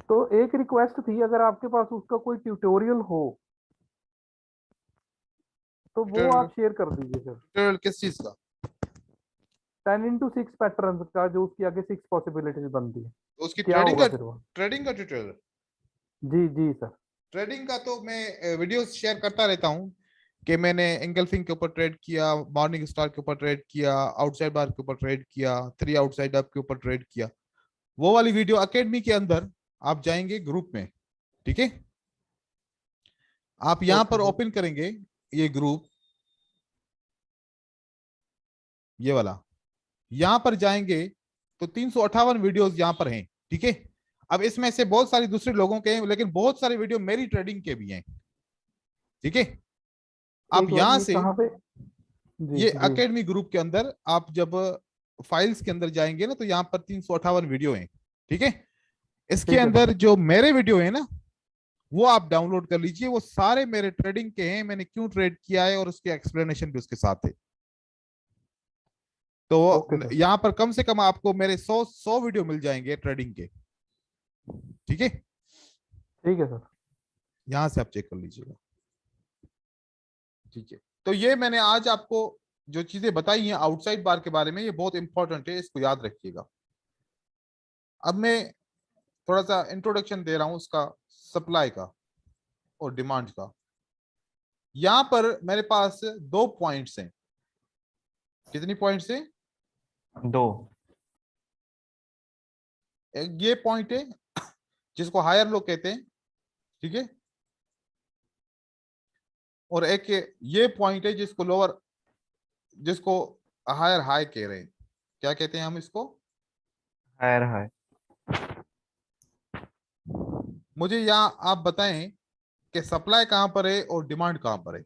तो एक रिक्वेस्ट थी, अगर आपके पास उसका कोई ट्यूटोरियल हो तो वो आप शेयर कर दीजिए सर। ट्यूटोरियल किस चीज का? 10x6 पैटर्न का, जो उसकी आगे 6 पॉसिबिलिटीज बनती है, उसकी क्या ट्रेडिंग होगा का, फिर वो? ट्रेडिंग का ट्यूटोरियल। जी जी सर। ट्रेडिंग का तो मैं वीडियोस शेयर करता रहता हूँ कि मैंने एंगल्फिंग के ऊपर ट्रेड किया, मॉर्निंग स्टार के ऊपर ट्रेड किया, आउटसाइड बार के ऊपर ट्रेड किया, 3 आउटसाइड अप के ऊपर ट्रेड किया। वो वाली वीडियो एकेडमी के अंदर आप जाएंगे ग्रुप में, ठीक है? आप यहां ओके पर सर। ओपन करेंगे ये ग्रुप, ये वाला, यहां पर जाएंगे तो 358 वीडियोस यहां पर हैं, ठीक है? अब इसमें से बहुत सारी दूसरे लोगों के हैं, लेकिन बहुत सारे वीडियो मेरी ट्रेडिंग के भी हैं, ठीक है? आप एक बार यहां ये से कहाँ पे? जी ये जी। एकेडमी ग्रुप के अंदर आप जब फाइल्स के अंदर जाएंगे ना, तो यहाँ पर 358 वीडियो हैं, ठीक है? इसके ठीक है सर। अंदर जो मेरे वीडियो है ना, वो आप डाउनलोड कर लीजिए। वो सारे मेरे ट्रेडिंग के हैं, मैंने क्यों ट्रेड किया है और उसकी एक्सप्लेनेशन भी उसके साथ है। तो ओके सर। यहाँ पर कम से कम आपको मेरे 100 वीडियो मिल जाएंगे ट्रेडिंग के, ठीक है? ठीक है सर। यहां से आप चेक कर लीजिएगा, ठीक है? तो ये मैंने आज आपको जो चीजें बताई हैं आउटसाइड बार के बारे में, ये बहुत इंपॉर्टेंट है, इसको याद रखिएगा। अब मैं थोड़ा सा इंट्रोडक्शन दे रहा हूं उसका, सप्लाई का और डिमांड का। यहां पर मेरे पास 2 पॉइंट्स हैं। कितनी पॉइंट्स हैं? 2। एक ये पॉइंट है जिसको हायर लो कहते हैं, ठीक है? और एक ये पॉइंट है जिसको लोअर, जिसको हायर हाई कह रहे हैं। क्या कहते हैं हम इसको? Higher high. मुझे यहाँ आप बताएं कि सप्लाई कहां पर है और डिमांड कहां पर है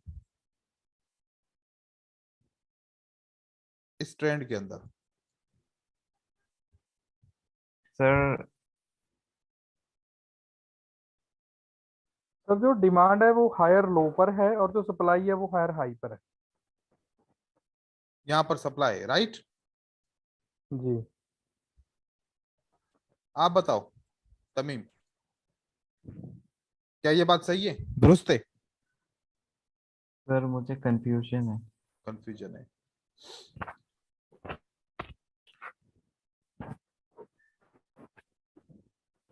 इस ट्रेंड के अंदर? सर सर जो डिमांड है वो हायर लो पर है, और जो सप्लाई है वो हायर हाई पर है। यहाँ पर सप्लाई है, राइट? जी। आप बताओ तमीम, क्या ये बात सही है, दुरुस्त है? सर मुझे कंफ्यूजन है। कंफ्यूजन है?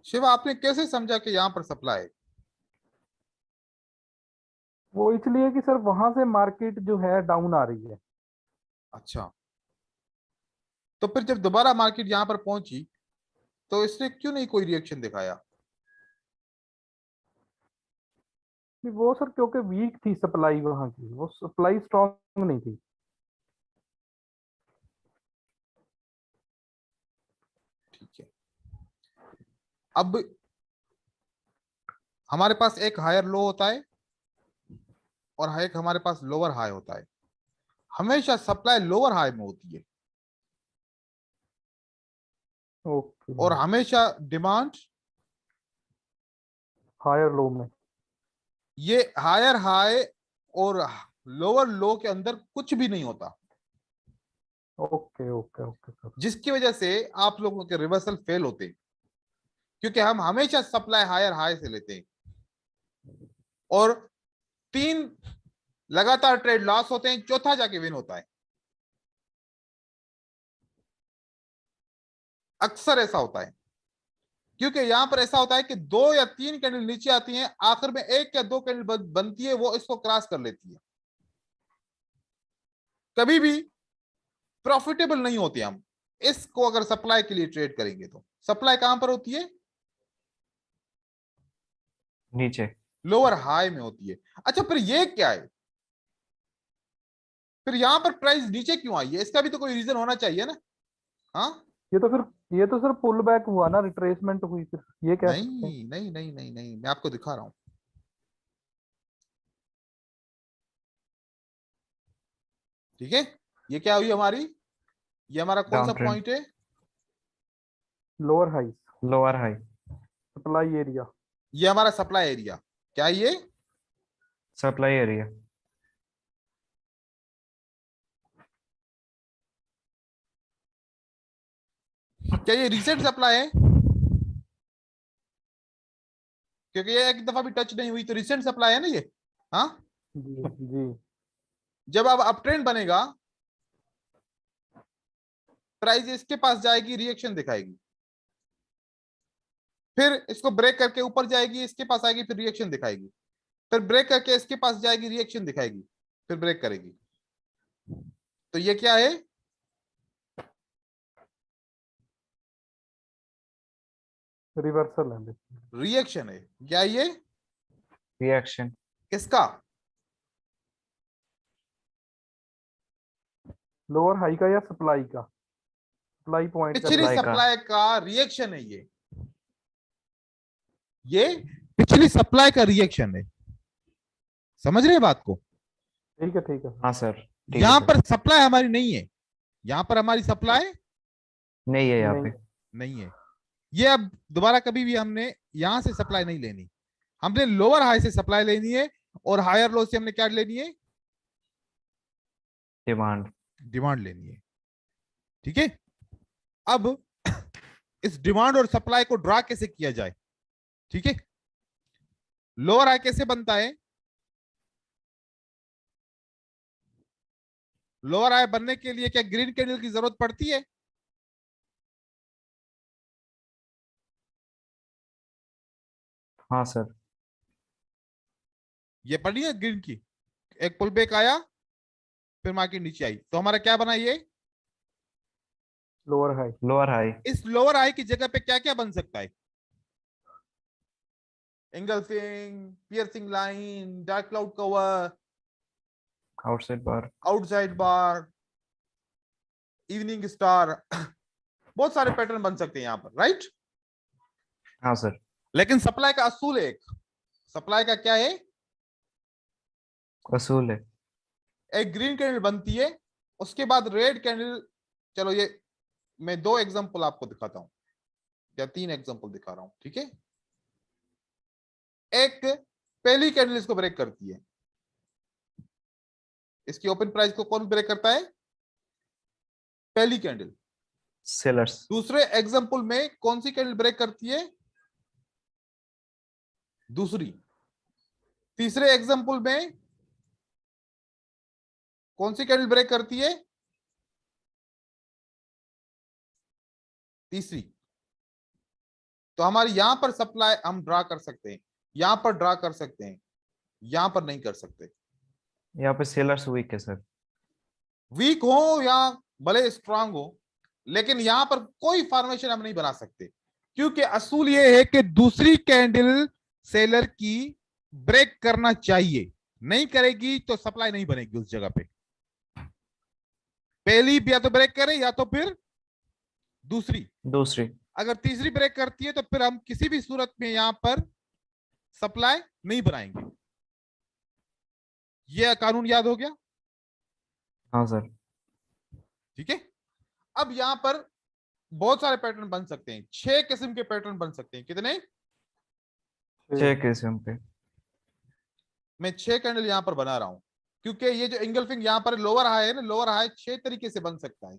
शिवा, आपने कैसे समझा कि यहाँ पर सप्लाई है? वो इसलिए कि सर वहां से मार्केट जो है डाउन आ रही है। अच्छा, तो फिर जब दोबारा मार्केट यहाँ पर पहुंची तो इसने क्यों नहीं कोई रिएक्शन दिखाया? नहीं, वो सर क्योंकि वीक थी सप्लाई, वहां की वो सप्लाई स्ट्रांग नहीं थी। ठीक है। अब हमारे पास एक हायर लो होता है और एक हमारे पास लोअर हाई होता है। हमेशा सप्लाई लोअर हाई में होती है ओके। और हमेशा डिमांड हायर लो में। ये हायर हाई और लोअर लो के अंदर कुछ भी नहीं होता। Okay okay okay sir. जिसकी वजह से आप लोगों के रिवर्सल फेल होते हैं, क्योंकि हम हमेशा सप्लाई हायर हाई से लेते हैं और 3 लगातार ट्रेड लॉस होते हैं, चौथा जाके विन होता है। अक्सर ऐसा होता है, क्योंकि यहां पर ऐसा होता है कि 2 या 3 कैंडल नीचे आती हैं, आखिर में 1 या 2 कैंडल बनती है, वो इसको क्रॉस कर लेती है। कभी भी प्रॉफिटेबल नहीं होते हम इसको अगर सप्लाई के लिए ट्रेड करेंगे तो। सप्लाई कहां पर होती है? नीचे। लोअर हाई में होती है। अच्छा, फिर ये क्या है? फिर यहां पर प्राइस नीचे क्यों आई है? इसका भी तो कोई रीजन होना चाहिए ना। हाँ, ये तो सर पुल बैक हुआ ना, रिट्रेसमेंट हुई, फिर ये कह सकते हैं। नहीं नहीं नहीं नहीं नहीं, मैं आपको दिखा रहा हूं। ठीक है, ये क्या हुई हमारी? ये हमारा कौन सा डाउन ट्रेंड। पॉइंट है? Lower high, lower high. Supply area. ये हमारा सप्लाई एरिया। क्या ये? Supply area. क्या ये रिसेंट सप्लाई है? क्योंकि ये एक दफा भी टच नहीं हुई, तो रिसेंट सप्लाई है ना ये। हाँ, जी जी। जब अब अप ट्रेंड बनेगा, प्राइस इसके पास जाएगी, रिएक्शन दिखाएगी, फिर इसको ब्रेक करके ऊपर जाएगी, इसके पास आएगी, फिर रिएक्शन दिखाएगी, फिर ब्रेक करके इसके पास जाएगी, रिएक्शन दिखाएगी, फिर ब्रेक करेगी। तो ये क्या है? रिवर्सल है। रिएक्शन है। क्या ये? रिएक्शन। किसका? लोअर हाई का या सप्लाई का? सप्लाई पॉइंट का पिछली Supply का। सप्लाई का रिएक्शन है ये पिछली सप्लाई का रिएक्शन है। समझ रहे हैं बात को? ठीक है ठीक है। हाँ सर, ठीक है यहां सर। पर सप्लाई हमारी नहीं है, यहां पर हमारी सप्लाई नहीं है यहाँ नहीं। पे। नहीं है। ये अब दोबारा कभी भी हमने यहां से सप्लाई नहीं लेनी, हमने लोअर हाई से सप्लाई लेनी है, और हायर लो से हमने क्या लेनी है? डिमांड। डिमांड लेनी है। ठीक है, अब इस डिमांड और सप्लाई को ड्रा कैसे किया जाए? ठीक है, लोअर हाई कैसे बनता है? लोअर हाई बनने के लिए क्या ग्रीन कैंडल की जरूरत पड़ती है? हाँ सर। ये पड़ी है ग्रीन की, एक पुल बैक आया, फिर मार्केट नीचे आई, तो हमारा क्या बना ये? Lower high. Lower high. इस लोअर हाई की जगह पे क्या क्या बन सकता है? Engulfing, piercing line, dark cloud cover, outside bar. Outside bar, evening star, बहुत सारे पैटर्न बन सकते हैं यहां पर, राइट? हाँ सर। लेकिन सप्लाई का असूल है एक। सप्लाई का क्या है? असूल है। एक ग्रीन कैंडल बनती है, उसके बाद रेड कैंडल। चलो ये मैं 2 एग्जांपल आपको दिखाता हूं, या 3 एग्जांपल दिखा रहा हूं। ठीक है, एक पहली कैंडल इसको ब्रेक करती है, इसकी ओपन प्राइस को कौन ब्रेक करता है? पहली कैंडल। सेलर्स। दूसरे एग्जांपल में कौन सी कैंडल ब्रेक करती है? दूसरी। तीसरे एग्जांपल में कौन सी कैंडल ब्रेक करती है? तीसरी। तो हमारी यहां पर सप्लाई हम ड्रा कर सकते हैं, यहां पर ड्रा कर सकते हैं, यहां पर नहीं कर सकते। यहाँ पे सेलर्स वीक है सर। वीक हो या भले स्ट्रांग हो, लेकिन यहां पर कोई फॉर्मेशन हम नहीं बना सकते, क्योंकि असूल ये है कि दूसरी कैंडल सेलर की ब्रेक करना चाहिए, नहीं करेगी तो सप्लाई नहीं बनेगी उस जगह पे। पहली या तो ब्रेक करे या तो फिर दूसरी। दूसरी। अगर तीसरी ब्रेक करती है तो फिर हम किसी भी सूरत में यहां पर सप्लाई नहीं बनाएंगे। यह कानून याद हो गया? हाँ सर। ठीक है, अब यहां पर बहुत सारे पैटर्न बन सकते हैं, 6 किस्म के पैटर्न बन सकते हैं। कितने? 6 किस्म पे। मैं 6 कैंडल यहां पर बना रहा हूं, क्योंकि ये जो एंगल्फिंग यहां पर लोअर हाई है ना, लोअर हाई 6 तरीके से बन सकता है।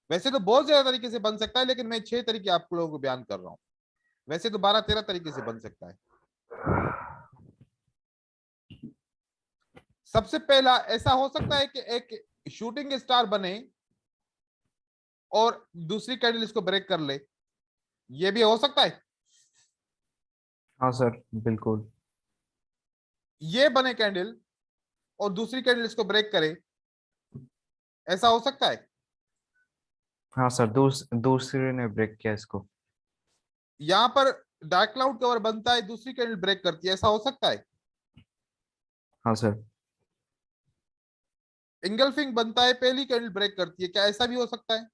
वैसे तो बहुत ज्यादा तरीके से बन सकता है, लेकिन मैं 6 तरीके आप लोगों को बयान कर रहा हूं। वैसे तो 12-13 तरीके से बन सकता है। सबसे पहला ऐसा हो सकता है कि एक शूटिंग स्टार बने और दूसरी कैंडल इसको ब्रेक कर ले, ये भी हो सकता है। हाँ सर बिल्कुल। ये बने कैंडल और दूसरी कैंडल इसको ब्रेक करे, ऐसा हो सकता है। हाँ सर दूसरे ने ब्रेक किया इसको। यहां पर डार्क क्लाउड कवर बनता है, दूसरी कैंडल ब्रेक करती है, ऐसा हो सकता है। हाँ सर। इंगल्फिंग बनता है, पहली कैंडल ब्रेक करती है, क्या ऐसा भी हो सकता है?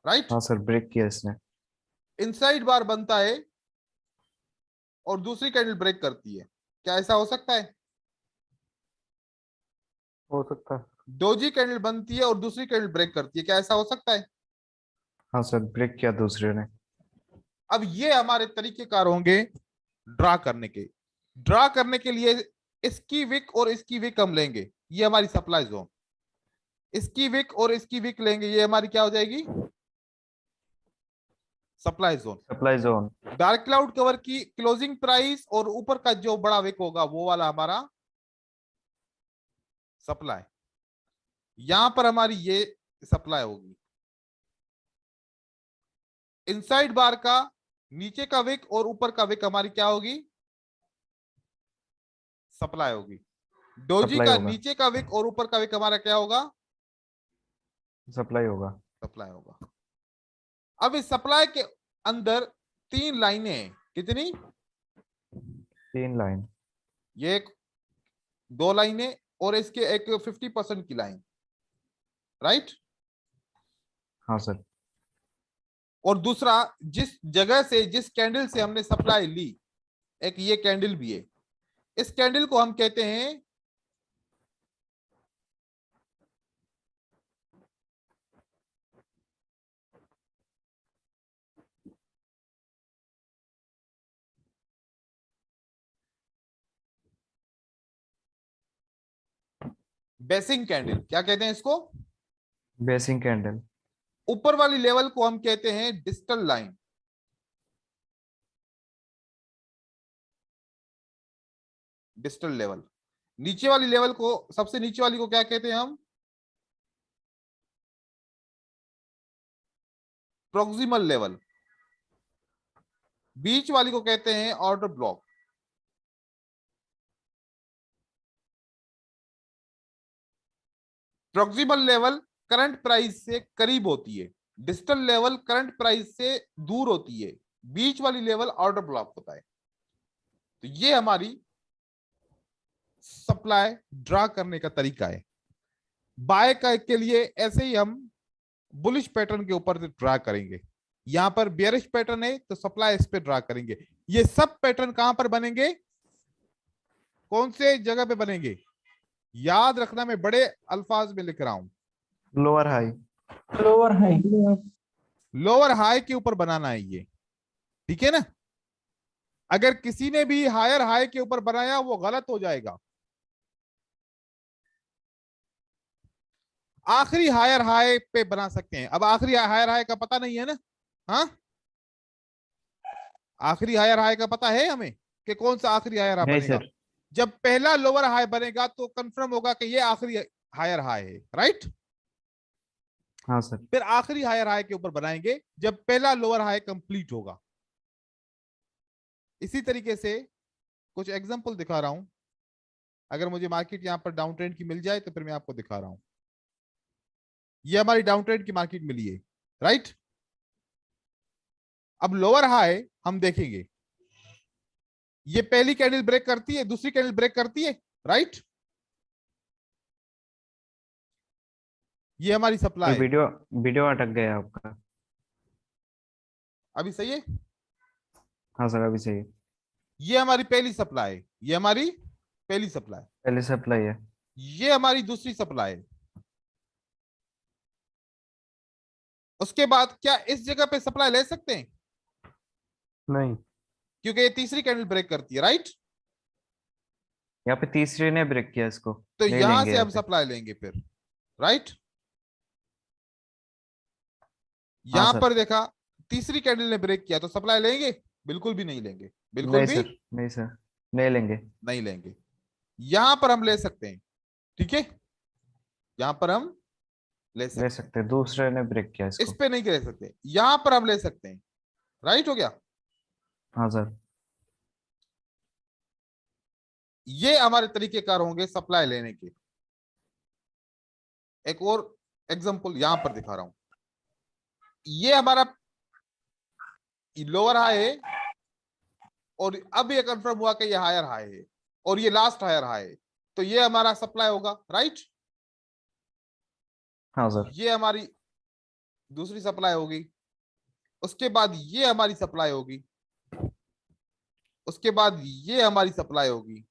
राइट। हाँ सर ब्रेक किया इसने। इनसाइड बार बनता है और दूसरी कैंडल ब्रेक करती है, क्या ऐसा हो सकता है? हो सकता है। डोजी कैंडल बनती है और दूसरी कैंडल ब्रेक करती है, क्या ऐसा हो सकता है? हाँ सर ब्रेक किया दूसरे ने। अब ये हमारे तरीकेकार होंगे ड्रा करने के। ड्रा करने के लिए इसकी विक और इसकी विक हम लेंगे, ये हमारी सप्लाई जोन। इसकी विक और इसकी विक लेंगे, ये हमारी क्या हो जाएगी? Supply zone. Supply zone. Dark cloud cover की क्लोजिंग प्राइस और ऊपर का जो बड़ा विक होगा वो वाला हमारा सप्लाई। यहां पर हमारी ये सप्लाई होगी। इनसाइड बार का नीचे का विक और ऊपर का विक हमारी क्या होगी? सप्लाई होगी। डोजी सप्लाई का होगा। नीचे का विक और ऊपर का विक हमारा क्या होगा? सप्लाई होगा। सप्लाई होगा। अब इस सप्लाई के अंदर 3 लाइनें हैं, कितनी? 3 लाइन। ये एक 2 लाइनें और इसके एक 50% की लाइन, राइट। हाँ सर। और दूसरा, जिस जगह से जिस कैंडल से हमने सप्लाई ली, एक ये कैंडल भी है, इस कैंडल को हम कहते हैं बेसिंग कैंडल। क्या कहते हैं इसको? Basin candle. ऊपर वाली लेवल को हम कहते हैं डिस्टल लाइन। Distal level. नीचे वाली लेवल को, सबसे नीचे वाली को क्या कहते हैं हम? Proximal level. बीच वाली को कहते हैं order block. Proximal level current price से करीब होती है, डिस्टल लेवल करंट प्राइस से दूर होती है, बीच वाली लेवल ऑर्डर ब्लॉक होता है। तो ये हमारी सप्लाई ड्रा करने का तरीका है। बाय का के लिए ऐसे ही हम बुलिश पैटर्न के ऊपर ड्रा करेंगे। यहां पर बेयरिश पैटर्न है तो सप्लाई इस पे ड्रा करेंगे। ये सब पैटर्न कहां पर बनेंगे? कौन से जगह पे बनेंगे? याद रखना, मैं बड़े अल्फाज में लिख रहा हूं। Lower high. Lower high. Lower high के ऊपर बनाना है ये, ठीक है ना। अगर किसी ने भी हायर हाई के ऊपर बनाया वो गलत हो जाएगा। आखिरी हायर हाई पे बना सकते हैं। अब आखिरी हायर हाई का पता नहीं है ना? हाँ, आखिरी हायर हाई का पता है हमें कि कौन सा आखिरी हायर हाई नहीं बनेगा? सर। जब पहला लोअर हाई बनेगा तो कंफर्म होगा कि ये आखिरी हायर हाई है, राइट। हाँ सर। फिर आखिरी हायर हाई के ऊपर बनाएंगे जब पहला लोअर हाई कंप्लीट होगा। इसी तरीके से कुछ एग्जांपल दिखा रहा हूं। अगर मुझे मार्केट यहां पर डाउन ट्रेंड की मिल जाए तो फिर मैं आपको दिखा रहा हूं। ये हमारी डाउन ट्रेंड की मार्केट मिली है, राइट। अब लोअर हाई हम देखेंगे, ये पहली कैंडल ब्रेक करती है, दूसरी कैंडल ब्रेक करती है, राइट। ये हमारी ये सप्लाई है। वीडियो वीडियो अटक गया आपका। अभी सही है? हाँ सर अभी सही है। ये हमारी पहली सप्लाई है, ये हमारी पहली सप्लाई। पहले सप्लाई है। ये हमारी दूसरी सप्लाई है। उसके बाद क्या इस जगह पे सप्लाई ले सकते हैं? नहीं। क्योंकि ये तीसरी कैंडल ब्रेक करती है, राइट। यहाँ पे तीसरे ने ब्रेक किया इसको। तो नहीं यहां लेंगे से यहाँ हम पे। सप्लाई लेंगे फिर, राइट। यहाँ सर। पर देखा तीसरी कैंडल ने ब्रेक किया तो सप्लाई लेंगे? बिल्कुल भी नहीं लेंगे, बिल्कुल नहीं भी सर, नहीं सर, नहीं लेंगे। नहीं लेंगे। यहां पर हम ले सकते हैं, ठीक है, यहां पर हम ले सकते ले हैं, सकते हैं, दूसरे ने ब्रेक किया इस इसको। पे नहीं ले सकते, यहां पर हम ले सकते हैं। राइट हो गया? हाँ सर। ये हमारे तरीकेकार होंगे सप्लाई लेने के। एक और एग्जांपल यहां पर दिखा रहा हूं। ये हमारा लोअर हाई है और अब ये कंफर्म हुआ कि ये हायर हाई है और ये लास्ट हायर हाई है, तो ये हमारा सप्लाई होगा। राइट? हाँ सर। ये हमारी दूसरी सप्लाई होगी, उसके बाद ये हमारी सप्लाई होगी, उसके बाद ये हमारी सप्लाई होगी,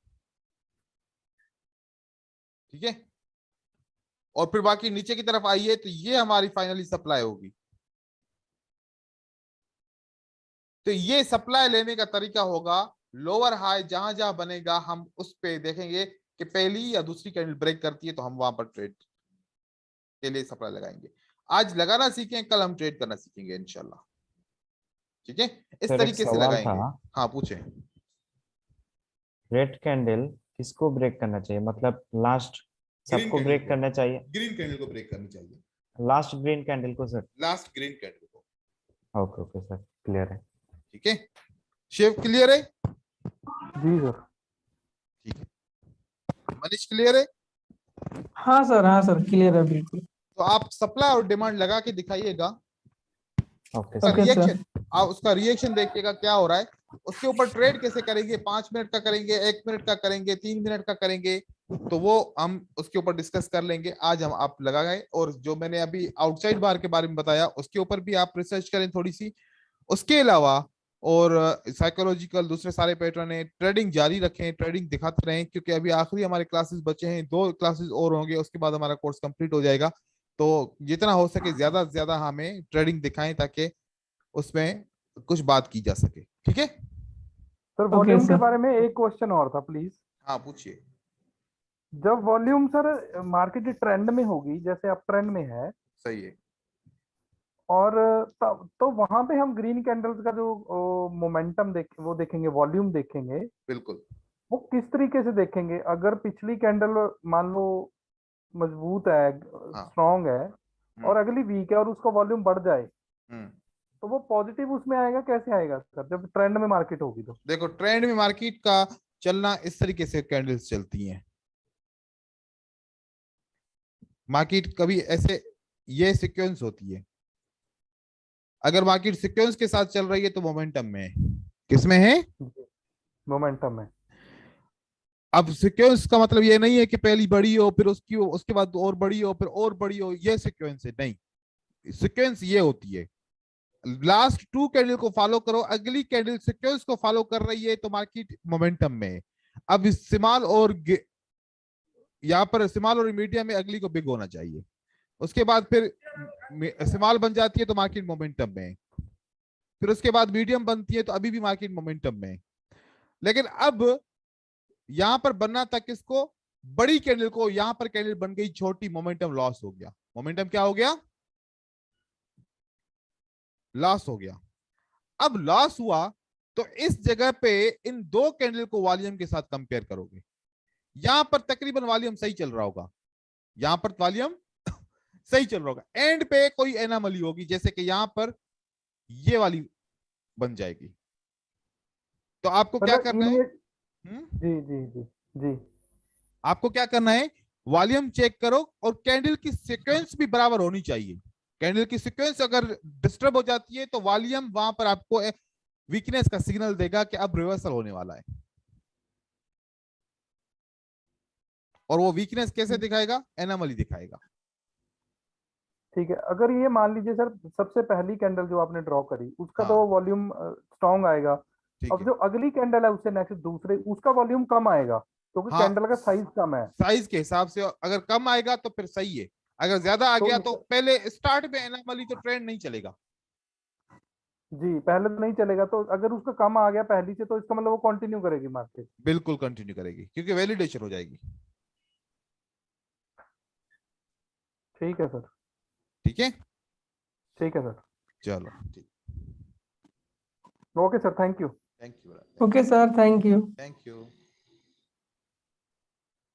ठीक है, और फिर बाकी नीचे की तरफ आइए तो ये हमारी फाइनली सप्लाई होगी। तो ये सप्लाई लेने का तरीका होगा, लोअर हाई जहां जहां बनेगा हम उस पे देखेंगे कि पहली या दूसरी कैंडल ब्रेक करती है तो हम वहां पर ट्रेड के लिए सप्लाई लगाएंगे। आज लगाना सीखें, कल हम ट्रेड करना सीखेंगे इंशाल्लाह, ठीक है, इस सर एक तरीके से सवाल था, लगाएंगे। हाँ पूछें। रेड कैंडल किसको ब्रेक करना चाहिए, मतलब लास्ट ग्रीन सबको कैंडल ब्रेक को, करना चाहिए? ग्रीन कैंडल को ब्रेक करनी चाहिए, लास्ट ग्रीन कैंडल को सर? लास्ट ग्रीन कैंडल को। ओके ओके सर, क्लियर है। ठीक है, शिव क्लियर है? जी सर। ठीक है, मनीष क्लियर है? हाँ सर क्लियर है बिल्कुल। तो आप सप्लाई और डिमांड लगा के दिखाइएगा, ओके उसका सर। Okay sir. रिएक्शन, आप उसका रिएक्शन देखिएगा क्या हो रहा है। उसके ऊपर ट्रेड कैसे करेंगे, 5 मिनट का करेंगे, 1 मिनट का करेंगे, 3 मिनट का करेंगे, तो वो हम उसके ऊपर डिस्कस कर लेंगे। आज हम आप लगा गए, और जो मैंने अभी आउटसाइड बार के बारे में बताया उसके ऊपर भी आप रिसर्च करें थोड़ी सी। उसके अलावा और साइकोलॉजिकल दूसरे सारे पैटर्न है, ट्रेडिंग जारी रखें, ट्रेडिंग दिखाते रहें, क्योंकि अभी आखिरी हमारे क्लासेस बचे हैं, 2 क्लासेस और होंगे, उसके बाद हमारा कोर्स कंप्लीट हो जाएगा। तो जितना हो सके ज्यादा से ज्यादा हमें ट्रेडिंग दिखाएं ताकि उसमें कुछ बात की जा सके, ठीक है। सर ओके वॉल्यूम के सर। बारे में एक क्वेश्चन और था प्लीज। हाँ पूछिए। जब वॉल्यूम सर मार्केट ट्रेंड में होगी, जैसे अप ट्रेंड में है, सही है। और तब तो वहां पे हम ग्रीन कैंडल्स का जो मोमेंटम वो देखेंगे, वॉल्यूम देखेंगे, बिल्कुल। वो किस तरीके से देखेंगे? अगर पिछली कैंडल मान लो मजबूत है, हाँ। स्ट्रांग है, और अगली वीक है और उसका वॉल्यूम बढ़ जाए, हम्म तो वो पॉजिटिव उसमें आएगा? कैसे आएगा सर जब ट्रेंड में मार्केट होगी तो? देखो, ट्रेंड में मार्केट का चलना इस तरीके से कैंडल्स चलती हैं। मार्केट कभी ऐसे, ये सीक्वेंस होती है। अगर मार्केट सीक्वेंस के साथ चल रही है तो मोमेंटम में है। किसमें है? मोमेंटम है। अब सीक्वेंस का मतलब ये नहीं है कि पहली बड़ी हो फिर उसकी उसके बाद और बड़ी हो फिर और बड़ी हो, ये सीक्वेंस है नहीं। सीक्वेंस ये होती है, लास्ट 2 कैंडल को फॉलो करो, अगली कैंडल सीक्वेंस को फॉलो कर रही है तो मार्केट मोमेंटम में है। अब स्मॉल और यहाँ पर स्मॉल और मीडियम में अगली को बिग होना चाहिए, उसके बाद फिर स्मॉल बन जाती है तो मार्केट मोमेंटम में है, फिर उसके बाद मीडियम बनती है तो अभी भी मार्केट मोमेंटम में है। लेकिन अब यहां पर बनना था किसको? बड़ी कैंडल को। यहां पर कैंडल बन गई छोटी, मोमेंटम लॉस हो गया। मोमेंटम क्या हो गया? लॉस हो गया। अब लॉस हुआ तो इस जगह पे इन 2 कैंडल को वॉल्यूम के साथ कंपेयर करोगे, यहां पर तकरीबन वॉल्यूम सही चल रहा होगा, यहां पर वॉल्यूम सही चल रहा होगा, एंड पे कोई एनामली होगी, जैसे कि यहां पर ये वाली बन जाएगी। तो आपको क्या मतलब करना है? इन हम्म जी जी जी जी। आपको क्या करना है? वॉल्यूम चेक करो और कैंडल की सीक्वेंस भी बराबर होनी चाहिए। कैंडल की सीक्वेंस अगर डिस्टर्ब हो जाती है तो वॉल्यूम वहां पर आपको वीकनेस का सिग्नल देगा कि अब रिवर्सल होने वाला है। और वो वीकनेस कैसे दिखाएगा? एनामली दिखाएगा। ठीक है, अगर ये मान लीजिए सर सबसे पहली कैंडल जो आपने ड्रॉ करी उसका हाँ तो वॉल्यूम स्ट्रांग आएगा, ठीक अब है। जो अगली कैंडल है उससे नेक्स्ट दूसरे, उसका वॉल्यूम कम आएगा क्योंकि हाँ, कैंडल का साइज कम है। साइज के हिसाब से अगर कम आएगा तो फिर सही है, अगर ज्यादा आ तो गया तो पहले स्टार्ट में एनामली तो ट्रेंड नहीं चलेगा। जी पहले तो नहीं चलेगा, तो अगर उसका कम आ गया पहली से तो इसका मतलब वो कंटिन्यू करेगी मार्केट? बिल्कुल कंटिन्यू करेगी क्योंकि वैलिडेशन हो जाएगी। ठीक है सर। ठीक है। ठीक है सर। चलो ठीक, okay sir, thank you. Thank you, okay sir, thank you. Thank you.